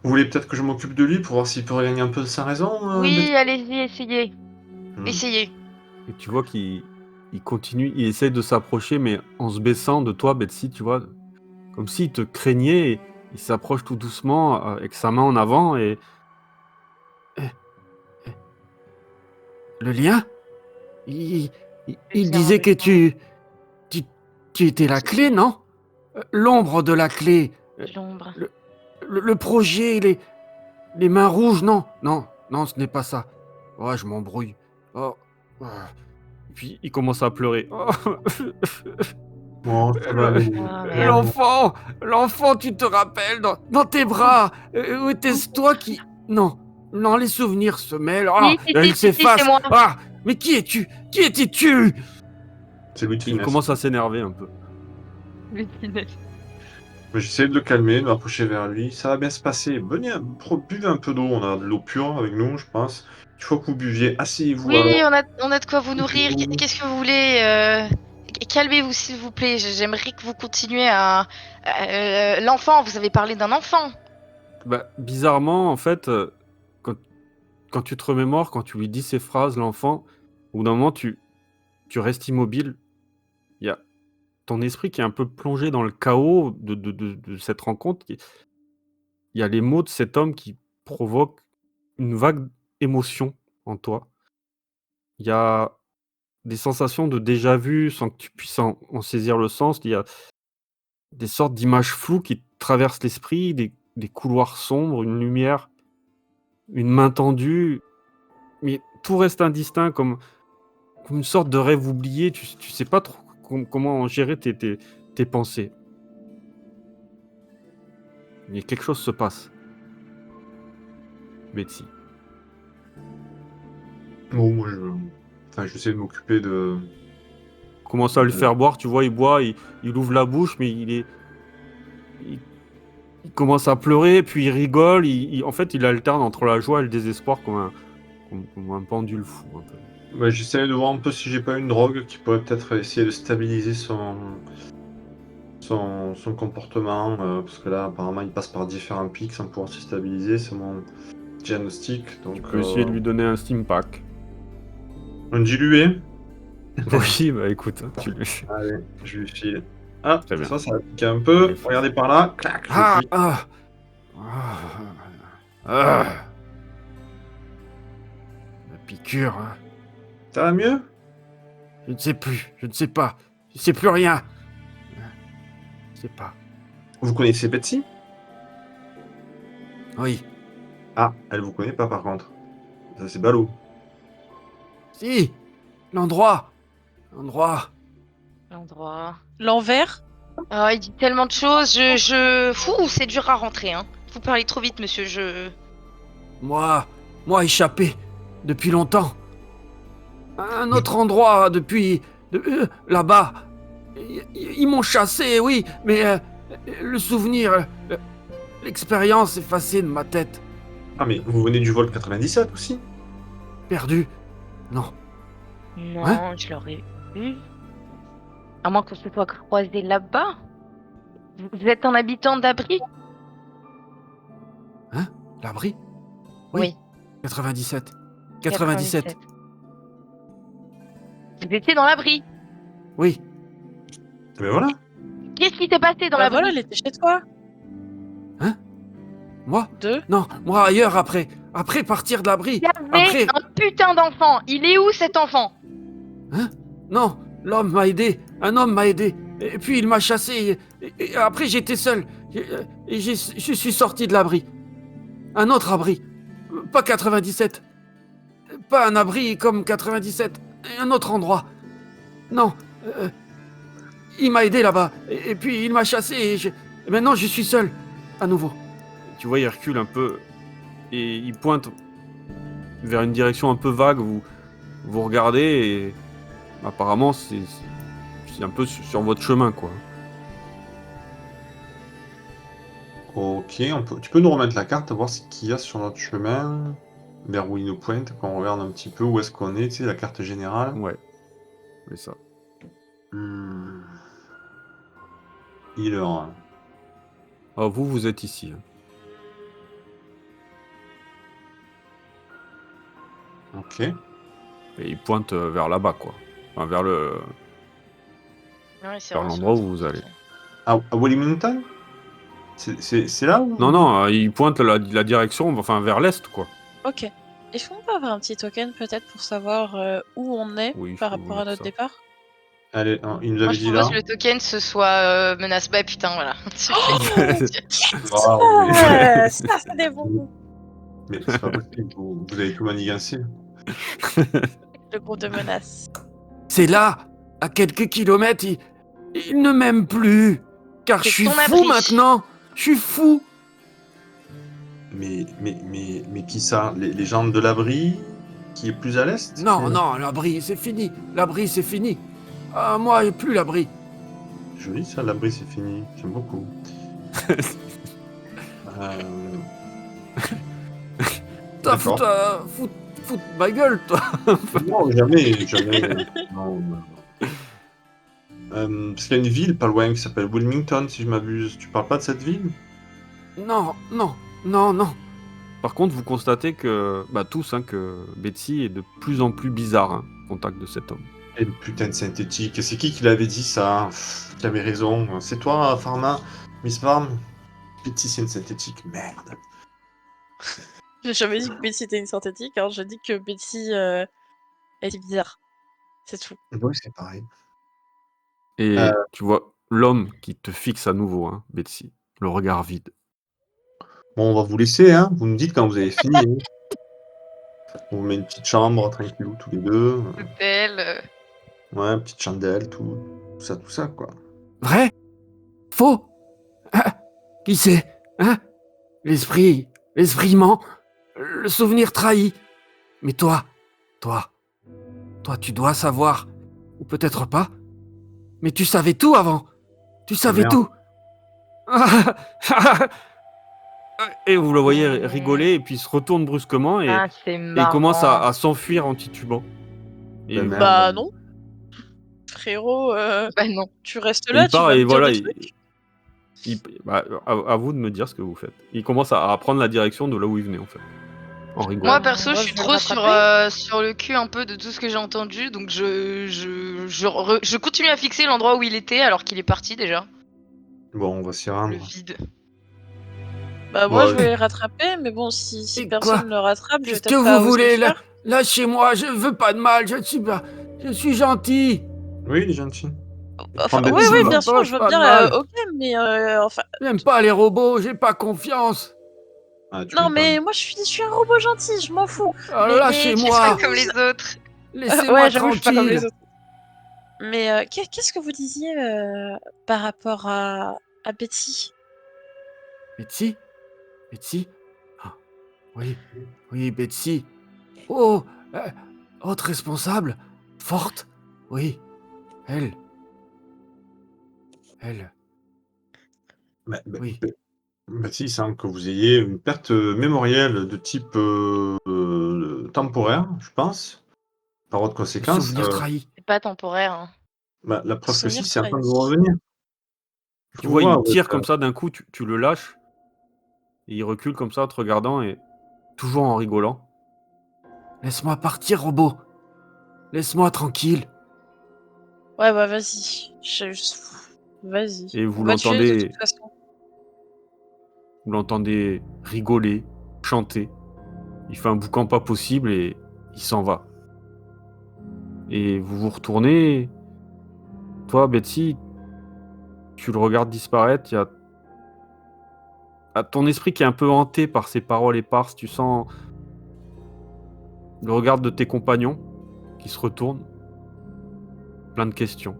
Vous voulez peut-être que je m'occupe de lui pour voir s'il peut regagner un peu de sa raison, Betsy? Oui, allez-y, essayez. Essayez. Et tu vois qu'il continue, il essaie de s'approcher, mais en se baissant de toi, Betsy, tu vois, comme s'il te craignait, et il s'approche tout doucement avec sa main en avant et... Le lien? Il, il disait que tu, tu étais la clé, non? L'ombre de la clé, L'ombre. le projet, les mains rouges, non, ce n'est pas ça. Oh, je m'embrouille. Oh. Et puis il commence à pleurer. Oh. Bon, ça va aller. Ah, merde. L'enfant, tu te rappelles, dans tes bras. Où était-ce toi qui... Non, les souvenirs se mêlent. Oh, Si, ils c'est s'effacent. moi. Ah, mais qui es-tu? Qui étais-tu? C'est Louis de Il Funès. commence à s'énerver un peu. Mais j'essaie de le calmer, de m'approcher vers lui. Ça va bien se passer. Venez, buvez un peu d'eau. On a de l'eau pure avec nous, je pense. Il faut que vous buviez. Asseyez-vous Oui, alors. on a de quoi vous nourrir. Qu'est-ce que vous voulez Calmez-vous, s'il vous plaît. J'aimerais que vous continuiez à... l'enfant, vous avez parlé d'un enfant. Bah, bizarrement, en fait, quand tu te remémores, quand tu lui dis ces phrases, l'enfant, au bout d'un moment, tu restes immobile. Il y a ton esprit qui est un peu plongé dans le chaos de cette rencontre. Il y a les mots de cet homme qui provoquent une vague émotion en toi. Il y a des sensations de déjà-vu sans que tu puisses en saisir le sens. Il y a des sortes d'images floues qui te traversent l'esprit, des couloirs sombres, une lumière, une main tendue, mais tout reste indistinct comme une sorte de rêve oublié. Tu sais pas trop comment gérer tes pensées. Mais quelque chose se passe. Betsy. Bon, moi, j'essaie de m'occuper de... Commence à le faire boire, tu vois, il boit, il ouvre la bouche, mais il commence à pleurer, puis il rigole. En fait, il alterne entre la joie et le désespoir comme un pendule fou. Un peu. Ouais, j'essaie de voir un peu si j'ai pas une drogue qui pourrait peut-être essayer de stabiliser son comportement, parce que là, apparemment, il passe par différents pics sans pouvoir se stabiliser. C'est mon diagnostic. Donc, Tu peux essayer de lui donner un steam pack. un dilué. Oui, bah écoute, tu lui... Allez, je lui file. Ah, Très bien. ça va piquer un peu. Regardez par là. Clac, je Ah, file. La piqûre, hein. Ça va mieux? Je ne sais plus, je ne sais pas. Je ne sais plus rien. Je sais pas. Vous connaissez Betsy? Oui. Ah, elle vous connaît pas par contre. Ça, c'est ballot. Si, l'endroit. L'endroit. L'envers? Oh, il dit tellement de choses. Fou, c'est dur à rentrer. Hein. Vous parlez trop vite, monsieur. Moi échappé depuis longtemps. Un autre endroit depuis là-bas. Ils m'ont chassé, oui, mais le souvenir, l'expérience effacée de ma tête. Ah, mais vous venez du vol 97 aussi? Perdu. Non. Non, Hein je l'aurais eu. À moins qu'on se soit croisés là-bas. Vous êtes un habitant d'abri? L'abri? Oui. 97. 97. Vous étiez dans l'abri. Oui. Mais voilà. Qu'est-ce qui s'est passé dans Bah l'abri? voilà, elle était chez toi. Moi? Deux. Non, moi ailleurs après. Après partir de l'abri. Il y avait Après. un putain d'enfant. Il est où cet enfant? Non, l'homme m'a aidé. Un homme m'a aidé. Et puis il m'a chassé. Et après j'étais seul. Et je suis sorti de l'abri. Un autre abri. Pas 97. Pas un abri comme 97. Un autre endroit. Non. Il m'a aidé là-bas. Et puis il m'a chassé. Et maintenant je suis seul. À nouveau. Tu vois, il recule un peu. Et il pointe vers une direction un peu vague. Vous regardez et apparemment c'est un peu sur votre chemin, quoi. Ok, tu peux nous remettre la carte, voir ce qu'il y a sur notre chemin, vers où il nous pointe, qu'on regarde un petit peu où est-ce qu'on est, tu sais, la carte générale. Ouais. C'est ça. Healer. Alors vous êtes ici. Ok. Et il pointe vers là-bas, quoi. Enfin, vers Ouais, c'est vers l'endroit où vous allez. À Wellington? C'est là où... Non, il pointe la direction, enfin vers l'est, quoi. Ok. Est-ce qu'on peut avoir un petit token peut-être pour savoir où on est Oui, par je peux rapport vous à notre mettre départ? Allez, il nous Moi, avait je dit propose là. que le token ce soit menace. Bah putain, voilà. Ah, oui. Ça, c'est des bons. Mais c'est pas possible, vous avez tout manigancé. Le groupe de menaces. C'est là, à quelques kilomètres, il ne m'aime plus. Car C'est je suis ton fou abri. maintenant. Je suis fou. Mais qui ça? Les gens de l'abri qui est plus à l'est? Non, l'abri, c'est fini. L'abri, c'est fini. Ah, moi, plus l'abri. Joli ça, l'abri c'est fini. J'aime beaucoup. D'accord. Foutre ma gueule, toi. Non, jamais. Non. Parce qu'il y a une ville pas loin qui s'appelle Wilmington, si je m'abuse. Tu parles pas de cette ville? Non. Par contre, vous constatez que, tous, que Betsy est de plus en plus bizarre au contact de cet homme. Et le putain de synthétique. C'est qui l'avait dit ça? Qui avait raison? C'est toi, Pharma? Miss Farm? Betsy, c'est une synthétique. Merde. J'ai jamais dit que Betsy était une synthétique, hein. J'ai dit que Betsy était bizarre. C'est tout. Oui, c'est pareil. Et tu vois l'homme qui te fixe à nouveau, Betsy, le regard vide. Bon, on va vous laisser, hein. Vous nous dites quand vous avez fini. Hein. On vous met une petite chambre, tranquillou, tous les deux. Hôtel. Ouais, petite chandelle, tout ça, quoi. Vrai? Faux? Qui c'est? L'esprit ment? le souvenir trahi. Mais toi, tu dois savoir. Ou peut-être pas. Mais tu savais tout avant. Tu savais Merde. tout. Et vous le voyez rigoler, et puis il se retourne brusquement, et Ah, c'est il marrant. commence à s'enfuir en titubant. Et Merde. Bah non. Frérot, Bah non. tu restes il là, tu part, vas et me dire voilà, des trucs. à vous de me dire ce que vous faites. Il commence à prendre la direction de là où il venait, en fait. En rigolant. Moi perso, Moi, je je suis vais le trop sur, sur le cul un peu de tout ce que j'ai entendu, donc je continue à fixer l'endroit où il était alors qu'il est parti déjà. Bon, on va s'y Le rendre. vide. Bah moi, Bon, je vais le rattraper, mais bon, si Et personne quoi ne le rattrape, je vais Qu'est-ce que peut-être pas vous oser le voulez là faire. Lâchez-moi, je veux pas de mal, je suis gentil. Oui, il est gentil. Il Enfin, prend oui, Betsy, oui, là. bien sûr, je veux Pas de bien, mal. ok, mais enfin... J'aime pas les robots, j'ai pas confiance. Ah, tu Non, m'étonnes. mais moi, je suis un robot gentil, je m'en fous. Ah, Mais Pas lâchez-moi. comme les autres. Laissez-moi ouais, j'avoue, je suis pas comme les tranquille. autres. Mais qu'est-ce que vous disiez par rapport à Betty? Betsy Betsy Ah, oui, Betsy. Oh, haute responsable, forte. Oui, elle. Oui. Betsy, il semble que vous ayez une perte mémorielle de type temporaire, je pense. Par autre Le conséquence, souvenir trahi. C'est pas temporaire. Hein. la preuve que si, Souvenir c'est en train de trahi. vous revenir. Je Tu vous vois, vois, il vous tire êtes, comme ça, d'un coup, tu le lâches, et il recule comme ça, en te regardant, et toujours en rigolant. Laisse-moi partir, robot. Laisse-moi tranquille. Ouais, bah vas-y. Vas-y. Et On va tuer de toute façon. vous l'entendez rigoler, chanter. Il fait un boucan pas possible, et il s'en va. Et vous vous retournez. Toi, Betsy, tu le regardes disparaître. Il y a ton esprit qui est un peu hanté par ces paroles éparses. Tu sens le regard de tes compagnons qui se retournent. Plein de questions.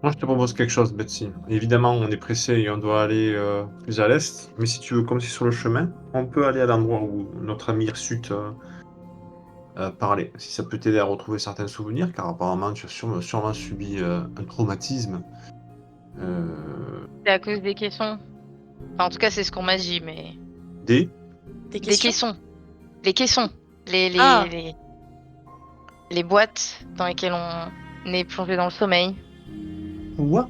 Moi, je te propose quelque chose, Betsy. Évidemment, on est pressé et on doit aller plus à l'est. Mais si tu veux commencer sur le chemin, on peut aller à l'endroit où notre ami Hirsute parlait. Si ça peut t'aider à retrouver certains souvenirs, car apparemment, tu as sûrement subi un traumatisme. C'est à cause des caissons. Enfin, en tout cas, c'est ce qu'on m'a dit, mais. Des Des Des questions? caissons. Les caissons. Ah. Les boîtes dans lesquelles on est plongé dans le sommeil. Quoi?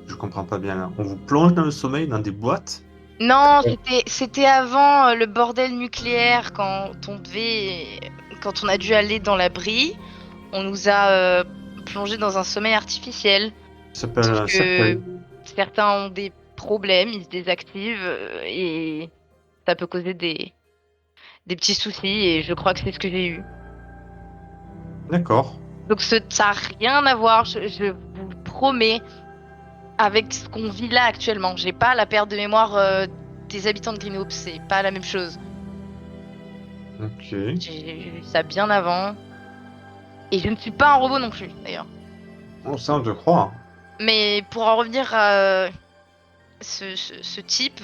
Je comprends pas bien là. On vous plonge dans le sommeil, dans des boîtes? Non, Ouais. c'était avant le bordel nucléaire quand on a dû aller dans l'abri, on nous a plongé dans un sommeil artificiel. Ça s'appelle Sauf un que cercueil. certains ont des problèmes, ils se désactivent et ça peut causer des petits soucis et je crois que c'est ce que j'ai eu. D'accord. Donc ça n'a rien à voir, je vous le promets, avec ce qu'on vit là actuellement. J'ai pas la perte de mémoire des habitants de Green Hope, c'est pas la même chose. Ok. J'ai vu ça bien avant. Et je ne suis pas un robot non plus, d'ailleurs. Oh, ça, on te croit. Mais pour en revenir à ce type,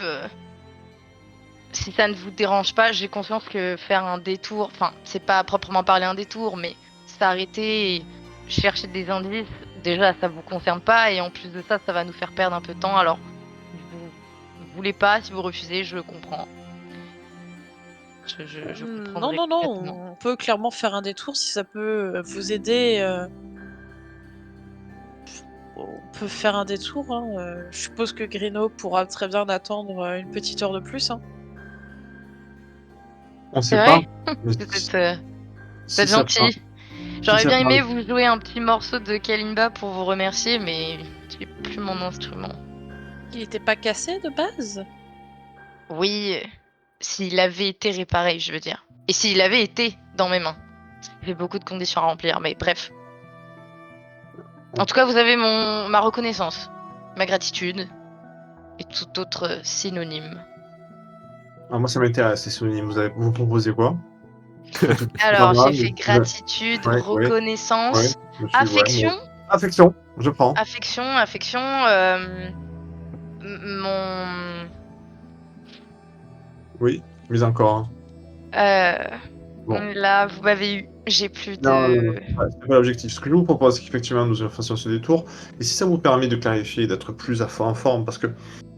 si ça ne vous dérange pas, j'ai conscience que faire un détour, enfin, c'est pas à proprement parler un détour, mais s'arrêter et chercher des indices, déjà, ça vous concerne pas, et en plus de ça, ça va nous faire perdre un peu de temps. Alors, si vous voulez pas, si vous refusez, je comprends. Je Non, comprendrai non, non, complètement. on peut clairement faire un détour si ça peut vous aider. On peut faire un détour. Hein. Je suppose que Grino pourra très bien attendre une petite heure de plus. Hein. On C'est sait pas. vrai? Mais Vous si êtes ça prend. gentil. J'aurais ça bien prend- aimé vous jouer un petit morceau de Kalimba pour vous remercier, mais j'ai plus mon instrument. Il était pas cassé de base? Oui, s'il avait été réparé, je veux dire. Et s'il avait été dans mes mains. J'ai beaucoup de conditions à remplir, mais bref. En tout cas, vous avez ma reconnaissance, ma gratitude et tout autre synonyme. Ah, moi, ça m'intéresse, ces souvenirs. Vous proposez quoi? Alors, j'ai fait Ouais, gratitude, ouais, ouais, reconnaissance, ouais, affection, affection, je prends. affection, mon... Oui. Mais encore. Bon. Là, vous m'avez eu. J'ai plus de. Non, c'est pas l'objectif. Ce que je vous propose, c'est qu'effectivement, nous fassions ce détour. Et si ça vous permet de clarifier et d'être plus en forme, parce que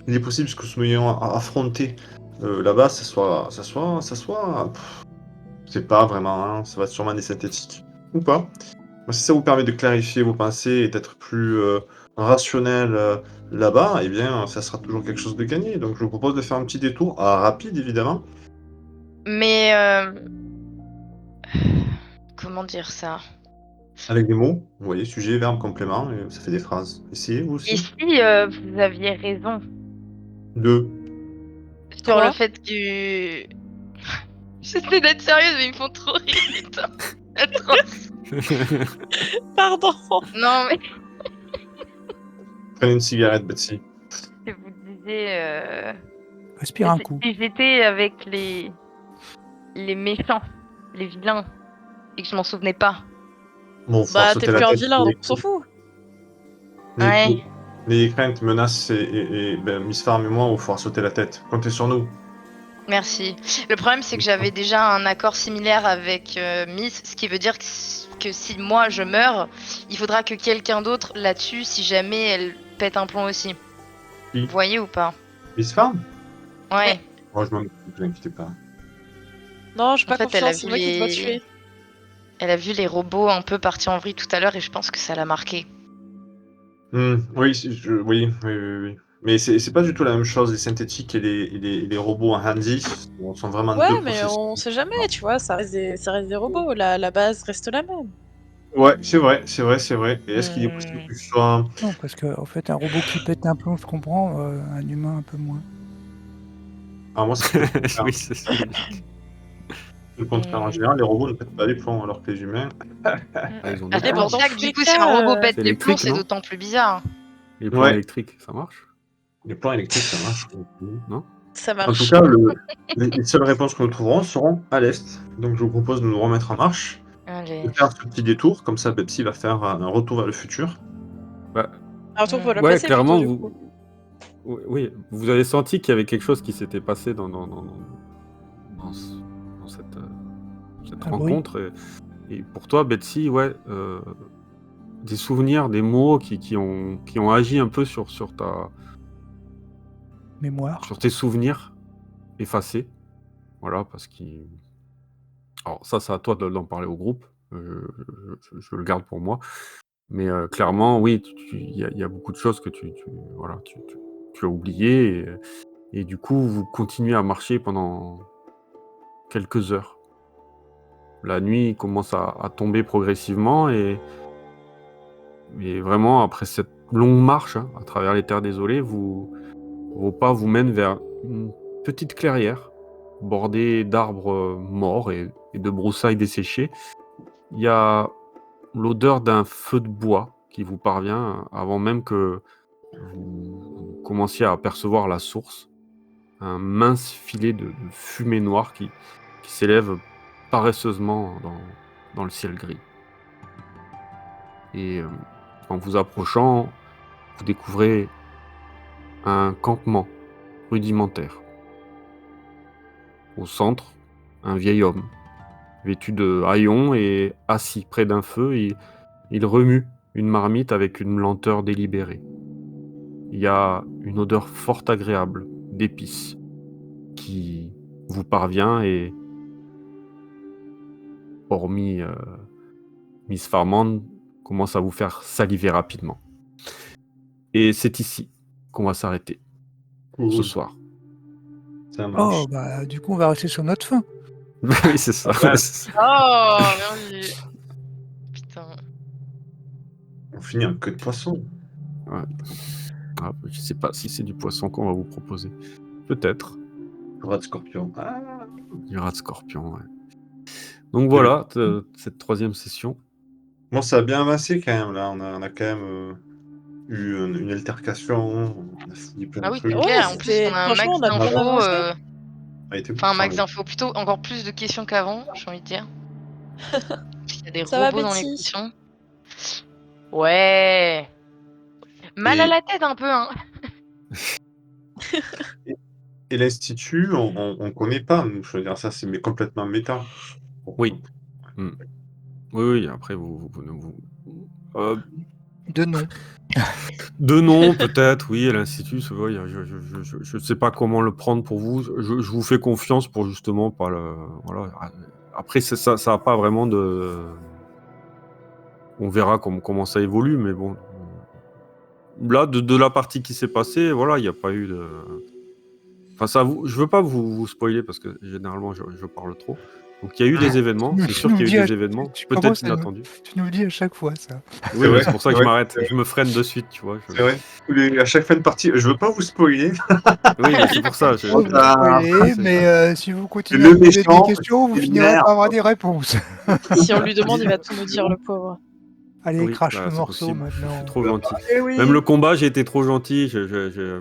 il est possible que nous ayons affronté là-bas, ça soit. C'est pas vraiment, hein, ça va être sûrement des synthétiques. Ou pas. Mais si ça vous permet de clarifier vos pensées et d'être plus rationnel là-bas, eh bien, ça sera toujours quelque chose de gagné. Donc, je vous propose de faire un petit détour, rapide évidemment. Mais. Comment dire ça? Avec des mots, vous voyez, sujet, verbe, complément, et ça fait des phrases. Essayez, vous Et aussi. si vous aviez raison Deux. sur Quoi le fait que. J'essaie d'être sérieuse, mais ils me font trop rire, putain. Atroce. Pardon. Non, mais Prenez une cigarette, Betsy. que vous disiez. Respire un coup. Si j'étais avec les méchants, les vilains, et que je m'en souvenais pas. Bon, faut Bah, sauter t'es la plus un tête. vilain, donc on s'en fout. Ouais. Les craintes, menaces et Miss Farm et moi, il faut sauter la tête. Comptez sur nous. Merci. Le problème, c'est que j'avais déjà un accord similaire avec Miss, ce qui veut dire que si moi je meurs, il faudra que quelqu'un d'autre là-dessus, si jamais elle pète un plomb aussi. Qui Vous voyez ou pas? Miss Farm Ouais. Moi, je m'en occupe, ne vous inquiétez pas. Non, j'ai En pas fait, elle a confiance, c'est vu moi qui dois les... tuer. Elle a vu les robots un peu partis en vrille tout à l'heure et je pense que ça l'a marqué. Oui, oui. Mais c'est pas du tout la même chose, les synthétiques et les robots en handy sont vraiment Ouais, deux mais processus. on sait jamais, tu vois, ça reste des robots, la base reste la même. Ouais, c'est vrai. Et est-ce qu'il est possible que ce soit... Non, parce que en fait, un robot qui pète un plomb, je comprends, un humain un peu moins. Ah, moi, c'est le contraire. Oui, c'est logique. Le contraire. En général, les robots ne pètent pas les plombs, alors que les humains... Ah, ils ont des C'est bon, pour plans. dans ça tous que les du coup, si cas, un robot pète C'est les plombs, électrique, c'est non d'autant plus bizarre. Les plans Ouais. électriques, ça marche? Les plans électriques, ça marche. Non? ça En tout marche. cas, les seules réponses que nous trouverons seront à l'est. Donc, je vous propose de nous remettre en marche, Allez. de faire ce petit détour. Comme ça, Pepsi va faire un retour vers le futur. Bah, Un tour pour le ouais, passé, plutôt, clairement, du coup. oui, vous avez senti qu'il y avait quelque chose qui s'était passé dans cette Un bruit. rencontre. Et pour toi, Betsy, ouais, des souvenirs, des mots qui ont agi un peu sur Mémoire. tes souvenirs effacés. Voilà, parce qu'il... Alors ça, c'est à toi d'en parler au groupe. Je le garde pour moi. Mais clairement, oui, il y a beaucoup de choses que tu as oubliées. Et du coup, vous continuez à marcher pendant quelques heures. La nuit commence à tomber progressivement et vraiment, après cette longue marche à travers les terres désolées, vos pas vous mènent vers une petite clairière bordée d'arbres morts et de broussailles desséchées. Il y a l'odeur d'un feu de bois qui vous parvient avant même que vous commenciez à apercevoir la source. Un mince filet de fumée noire qui s'élève paresseusement dans le ciel gris. Et en vous approchant, vous découvrez un campement rudimentaire. Au centre, un vieil homme, vêtu de haillons et assis près d'un feu, il remue une marmite avec une lenteur délibérée. Il y a une odeur fort agréable d'épices qui vous parvient et, hormis Miss Farmand, commence à vous faire saliver rapidement. Et c'est ici qu'on va s'arrêter ce soir. Ça marche. Oh, bah, du coup, on va rester sur notre fin. Oui, c'est ça. Ouais. Oh, bien vu. Putain. On finit en queue de poisson. Ouais. Ah, je sais pas si c'est du poisson qu'on va vous proposer. Peut-être. Rat de scorpion. Ah. Du rat de scorpion, ouais. Donc voilà, cette troisième session. Bon, ça a bien avancé quand même, là. On a quand même eu une altercation. On a fouillé plein Ah de oui, trucs. c'est Ouais, clair. En plus, on a un franchement, max on a bien d'infos. avancé. Ça a été Enfin, un max ça. d'infos, plutôt encore plus de questions qu'avant, j'ai envie de dire. Il y a des Ça va, robots dans Betty? l'équation. Ouais. Mal à Et- la tête un peu, hein. et l'Institut, on connaît pas, nous. Je veux dire, ça, c'est complètement méta. Oui. Oui, après, De nom. de nom, peut-être, oui, à l'Institut, c'est vrai, je sais pas comment le prendre pour vous. Je vous fais confiance pour justement pas le... Voilà. Après, ça a pas vraiment de... On verra comment ça évolue, mais bon... Là, de la partie qui s'est passée, voilà, il n'y a pas eu de... Enfin, je veux pas vous spoiler, parce que généralement, je parle trop. Donc, il y a eu des événements, c'est sûr qu'il y a eu des événements, peut-être inattendus. Tu nous le dis à chaque fois, ça. Oui, vrai, c'est pour ça que c'est je vrai. m'arrête, je me freine de suite, tu vois. C'est vrai. À chaque fin de partie, je veux pas vous spoiler. Oui, mais c'est pour ça. Je vais vous spoiler, mais si vous continuez Le à poser méchant, des questions, vous il finirez merde. par avoir des réponses. Si on lui demande, il va tout nous dire, le pauvre. Allez, Oui, crache bah, le c'est morceau possible. Je maintenant. suis trop gentil. Eh oui. Même le combat, j'ai été trop gentil.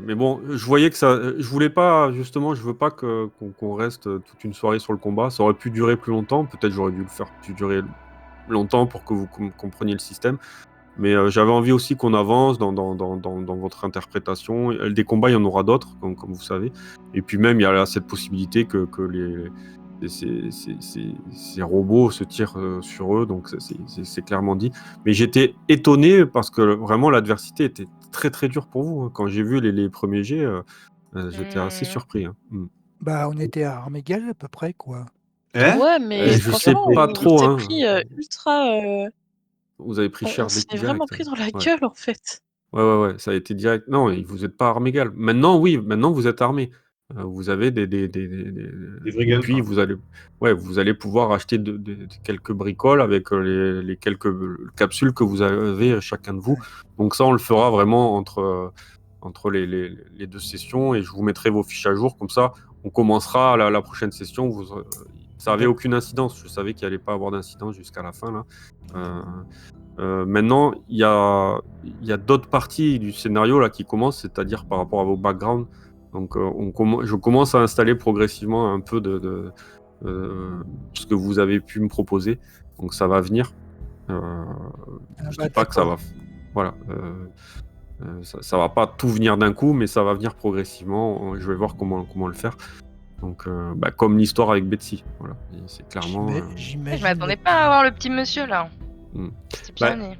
Mais bon, je voyais que ça. Je voulais pas, justement, je veux pas qu'on reste toute une soirée sur le combat. Ça aurait pu durer plus longtemps. Peut-être j'aurais dû le faire durer longtemps pour que vous compreniez le système. Mais j'avais envie aussi qu'on avance dans votre interprétation. Des combats, il y en aura d'autres, comme vous savez. Et puis même, il y a là cette possibilité que ces robots se tirent sur eux, donc c'est clairement dit. Mais j'étais étonné parce que vraiment l'adversité était très très dure pour vous. Quand j'ai vu les premiers jets, j'étais assez surpris. Bah, on était à armes égales à peu près, quoi. Hein? Ouais, mais Je sais franchement, pas on trop, s'est hein. pris ultra. Vous avez pris On cher s'est direct. vraiment pris dans la Ouais. gueule, en fait. Ouais, ça a été direct. Non, vous n'êtes pas armes égales. Maintenant, oui, maintenant vous êtes armés. Vous avez des vrais et guns, puis quoi. vous allez pouvoir acheter quelques bricoles avec les quelques capsules que vous avez chacun de vous. Donc ça, on le fera vraiment entre les deux sessions et je vous mettrai vos fiches à jour. Comme ça, on commencera la prochaine session. Ça n'avait aucune incidence. Je savais qu'il n'y allait pas avoir d'incidence jusqu'à la fin, là. Maintenant, il y a d'autres parties du scénario là qui commencent, c'est-à-dire par rapport à vos backgrounds. Donc, je commence à installer progressivement un peu de ce que vous avez pu me proposer. Donc, ça va venir. Je dis pas que ça va. Voilà. Ça va pas tout venir d'un coup, mais ça va venir progressivement. Je vais voir comment le faire. Donc, comme l'histoire avec Betsy. Voilà. Et c'est clairement. Je m'attendais pas à avoir le petit monsieur là. C'était bien né.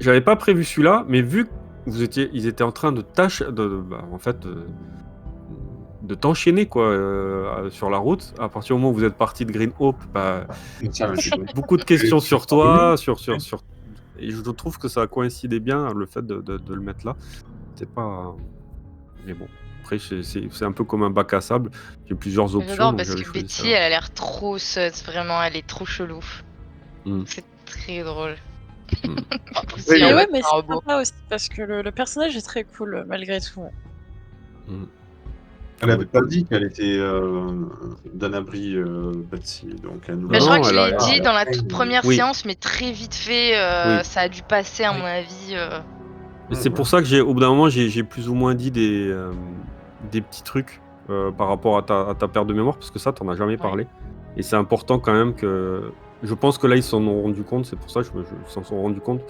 J'avais pas prévu celui-là, mais vu que ils étaient en train de t'enchaîner quoi sur la route. À partir du moment où vous êtes parti de Green Hope, beaucoup de questions sur toi, et je trouve que ça a coïncidé bien le fait de le mettre là. C'est pas, mais bon. Après, c'est un peu comme un bac à sable. J'ai plusieurs options. J'adore parce que Betty, elle a l'air trop sotte, vraiment, elle est trop chelou. C'est très drôle. Mais ouais, mais c'est sympa aussi parce que le personnage est très cool malgré tout. Elle avait pas dit qu'elle était d'un abri, Betsy. Donc elle nous je crois que je l'ai dit dans la toute première séance, mais très vite fait, ça a dû passer à mon avis. Et c'est pour ça que au bout d'un moment, j'ai plus ou moins dit des petits trucs par rapport à ta perte de mémoire, parce que ça, t'en as jamais parlé. Et c'est important quand même que... Je pense que là, ils s'en ont rendu compte, c'est pour ça que ils s'en sont rendu compte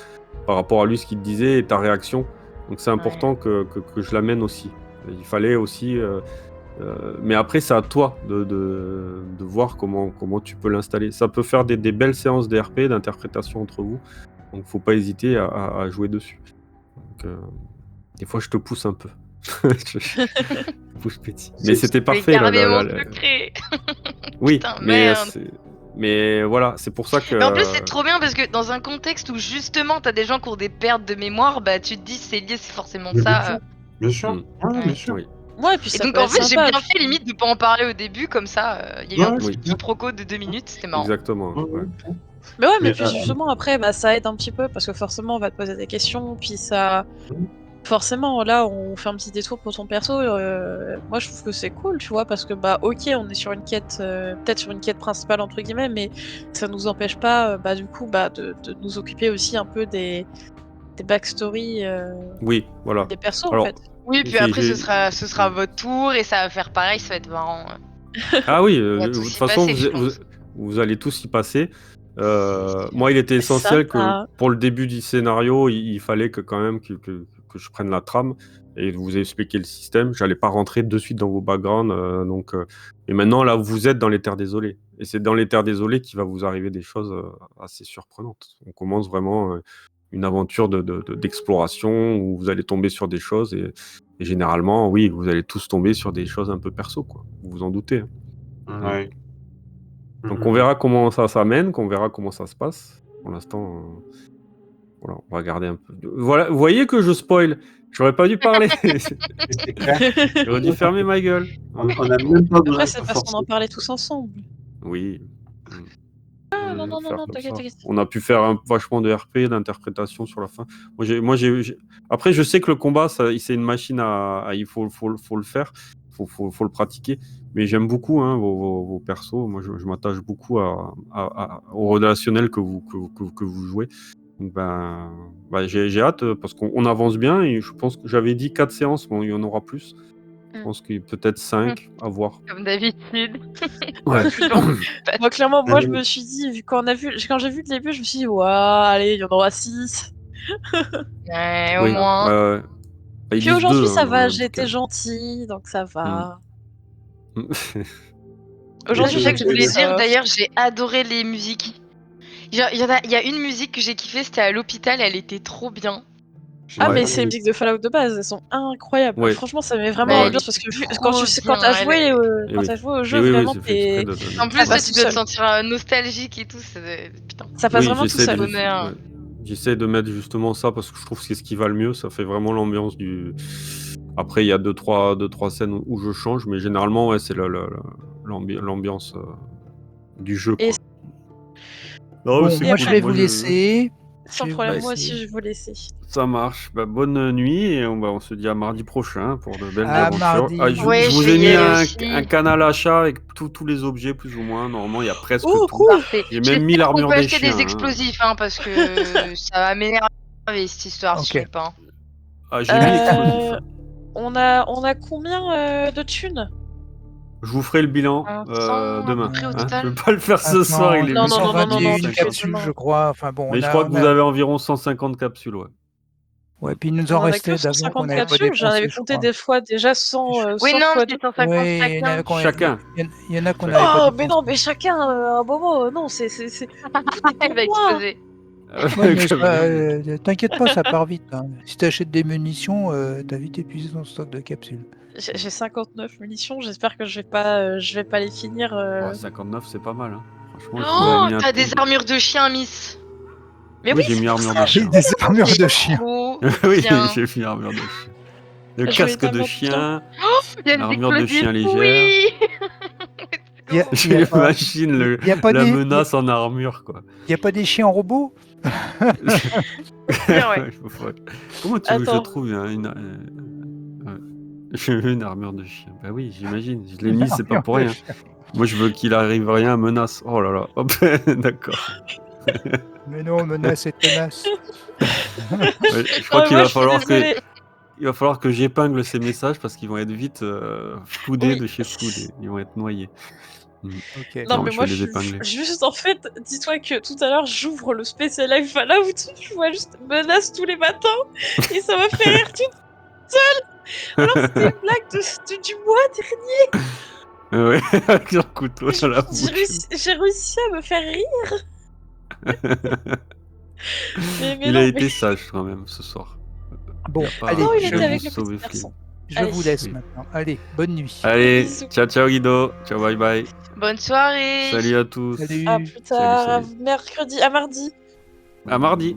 par rapport à lui, ce qu'il te disait et ta réaction. Donc c'est important que je l'amène aussi. Il fallait aussi... mais après, c'est à toi de voir comment tu peux l'installer. Ça peut faire des belles séances d'RP, d'interprétation entre vous. Donc faut pas hésiter à jouer dessus. Donc, des fois, je te pousse un peu. Je pousse petit. Mais c'était parfait. Oui, putain, mais merde. mais voilà, c'est pour ça que... Mais en plus, c'est trop bien parce que dans un contexte où justement t'as des gens qui ont des pertes de mémoire, bah tu te dis c'est lié, c'est forcément ça. Bien sûr. Bien sûr. Oui. Ouais, et puis Et ça donc peut en être fait, j'ai sympa, bien fait limite de pas en parler au début, comme ça, il y a eu un petit quiproquo de 2 minutes, c'était marrant. Exactement. Ouais. Mais ouais, mais puis justement après, ça aide un petit peu parce que forcément on va te poser des questions, puis ça... Forcément, là, on fait un petit détour pour ton perso. Moi, je trouve que c'est cool, tu vois, parce que ok, on est sur une quête, peut-être sur une quête principale entre guillemets, mais ça nous empêche pas, du coup, de nous occuper aussi un peu des backstories. Oui, voilà. Des persos Alors, en fait. Oui, puis après ce sera votre tour et ça va faire pareil, ça va être marrant. Ah oui, On va de tous toute y façon, passer, je pense. vous allez tous y passer. Moi, il était essentiel que Sympa. pour le début du scénario, il fallait que quand même que je prenne la trame et vous expliquer le système. J'allais pas rentrer de suite dans vos backgrounds. Et maintenant, là, vous êtes dans les Terres Désolées. Et c'est dans les Terres Désolées qu'il va vous arriver des choses assez surprenantes. On commence vraiment une aventure d'exploration où vous allez tomber sur des choses et généralement, oui, vous allez tous tomber sur des choses un peu perso, quoi. Vous vous en doutez. Hein. Ouais. Donc on verra comment ça s'amène, qu'on verra comment ça se passe. Pour l'instant, voilà, on va garder un peu. Voilà, vous voyez que je spoil. J'aurais pas dû parler. C'est clair. J'aurais dû fermer ma gueule. On a même pas besoin Après, de c'est se parce qu'on forcer. en parlait tous ensemble. Oui. Ah, non, non, non, Faire non, comme t'inquiète, ça. t'inquiète. On a pu faire vachement de RP, d'interprétation sur la fin. Après, je sais que le combat, c'est une machine il faut le faire, faut le pratiquer. Mais j'aime beaucoup vos persos. Moi, je m'attache beaucoup au relationnel que vous jouez. Donc, j'ai hâte parce qu'on avance bien et je pense que j'avais dit 4 séances, bon, il y en aura plus. Je pense qu'il y a peut-être 5 à voir. Comme d'habitude. Ouais. Moi, clairement, moi, je me suis dit, quand j'ai vu le début, je me suis dit, waouh, allez, il y en aura 6. Ouais, au Oui, moins. ouais. Ils Puis disent aujourd'hui, 2, ça dans va, le j'ai été bouquin. gentille, donc ça va. Mm. Aujourd'hui, C'est ça que je voulais j'étais dire. soft. D'ailleurs, j'ai adoré les musiques. Genre, il y a une musique que j'ai kiffée, c'était à l'hôpital, elle était trop bien. Ah, Ouais. mais c'est les musiques de Fallout de base, elles sont incroyables. Ouais. Franchement, ça met vraiment Ouais, l'ambiance parce que quand trop quand t'as bien, joué, Et quand oui. t'as joué au Et jeu, oui, vraiment, c'est fait exprès t'es. de donner. En plus, Ça toi, passe tu tout dois te seul. sentir nostalgique et tout. Putain. Ça passe Oui, vraiment tout j'essaie seul. Bonheur. j'essaie de mettre justement ça parce que je trouve que c'est ce qui va le mieux. Ça fait vraiment l'ambiance du. Après, il y a deux, trois scènes où je change, mais généralement, ouais, c'est l'ambiance du jeu. Et- Quoi. Non, mais Bon, c'est moi cool. je vais vous laisser. Sans Je vais vous problème, moi laisser. aussi, je vais vous laisser. Ça marche. Bonne nuit et on se dit à mardi prochain pour de belles À aventures. mardi. Ah, je Ouais, vous je ai vais y mis aller aussi. un canal achat avec tous les objets plus ou moins. Normalement, il y a presque Oh, tout. cool! Parfait. J'ai même mis J'espère qu'on l'armure peut des acheter chiens. des explosifs, hein, parce que ça va m'énerver cette histoire, Ok. je sais pas. Ah, j'ai mis explosif. On a combien de thunes? Je vous ferai le bilan 100 demain. à peu près au Je total. vais pas le faire ce soir, il est Non, non, non, non, non, non, 221 tu 8h50. fais capsules, demain. je crois. Enfin bon, Mais je crois que vous avez environ 150 capsules, ouais. Ouais, puis il nous On en en a que restait d'avant qu'on 150 n'avait pas capsules, j'en avais dépensé, je compté crois. des fois déjà 100, Oui, 100 non, fois c'est 2. 150 Ouais, il y en chacun. a qu'on Chacun. il y en a qu'on n'avait pas Oh, dépensé. mais non, mais chacun, un moment, non, c'est tout est Il pour va moi. exploser. Ouais, mais t'inquiète pas, ça part vite. Hein. Si t'achètes des munitions, t'as vite épuisé ton stock de capsules. J'ai 59 munitions, j'espère que je vais pas les finir. Ouais, 59, c'est pas mal. Hein. Franchement, je vous Oh, ai mis t'as des armures de chien, Miss. Mais Oui, oui, j'ai c'est mis pour armure ça, de chien. Des armures de C'est chien. trop Oui, bien. j'ai mis armure de chien. Le Je vais casque de tellement chien, Il y a des l'armure de explosifs. chien légère. Oui. Il y a J'imagine y a pas la des- menace en armure, quoi. Il n'y a pas des chiens robots? Bien, ouais. Comment tu veux que je Attends. trouve une armure de chien? Bah oui, j'imagine. Je l'ai mis, c'est pas pour rien. Moi, je veux qu'il arrive rien à menace. Oh là là. Hop, d'accord. Mais non, menace et tenace. Ouais, je crois Non, mais qu'il moi, va je suis falloir désolée. il va falloir que j'épingle ces messages parce qu'ils vont être vite floudés Oui. de chez Floudé. Ils vont être noyés. Ok. Non, Non, mais je moi, vais les je suis épingler. juste, en fait, dis-toi que tout à l'heure, j'ouvre le Special Life Fallout, je vois juste menace tous les matins, et ça m'a fait rire toute seule. Alors, c'était une blague du mois dernier. Ouais, avec leur couteau dans la J'ai bouche. réussi à me faire rire. Mais Il non, a mais- été sage quand même ce soir. Bon, Il a pas- allez, Non, il il était a avec voulu le sauver petit Flynn. garçon. je Allez. vous laisse Oui. maintenant. Allez, bonne nuit. Allez, Bisous. ciao Guido. Ciao, bye bye. Bonne soirée. Salut à tous. Salut. À plus tard, Salut. mercredi, à mardi. À mardi.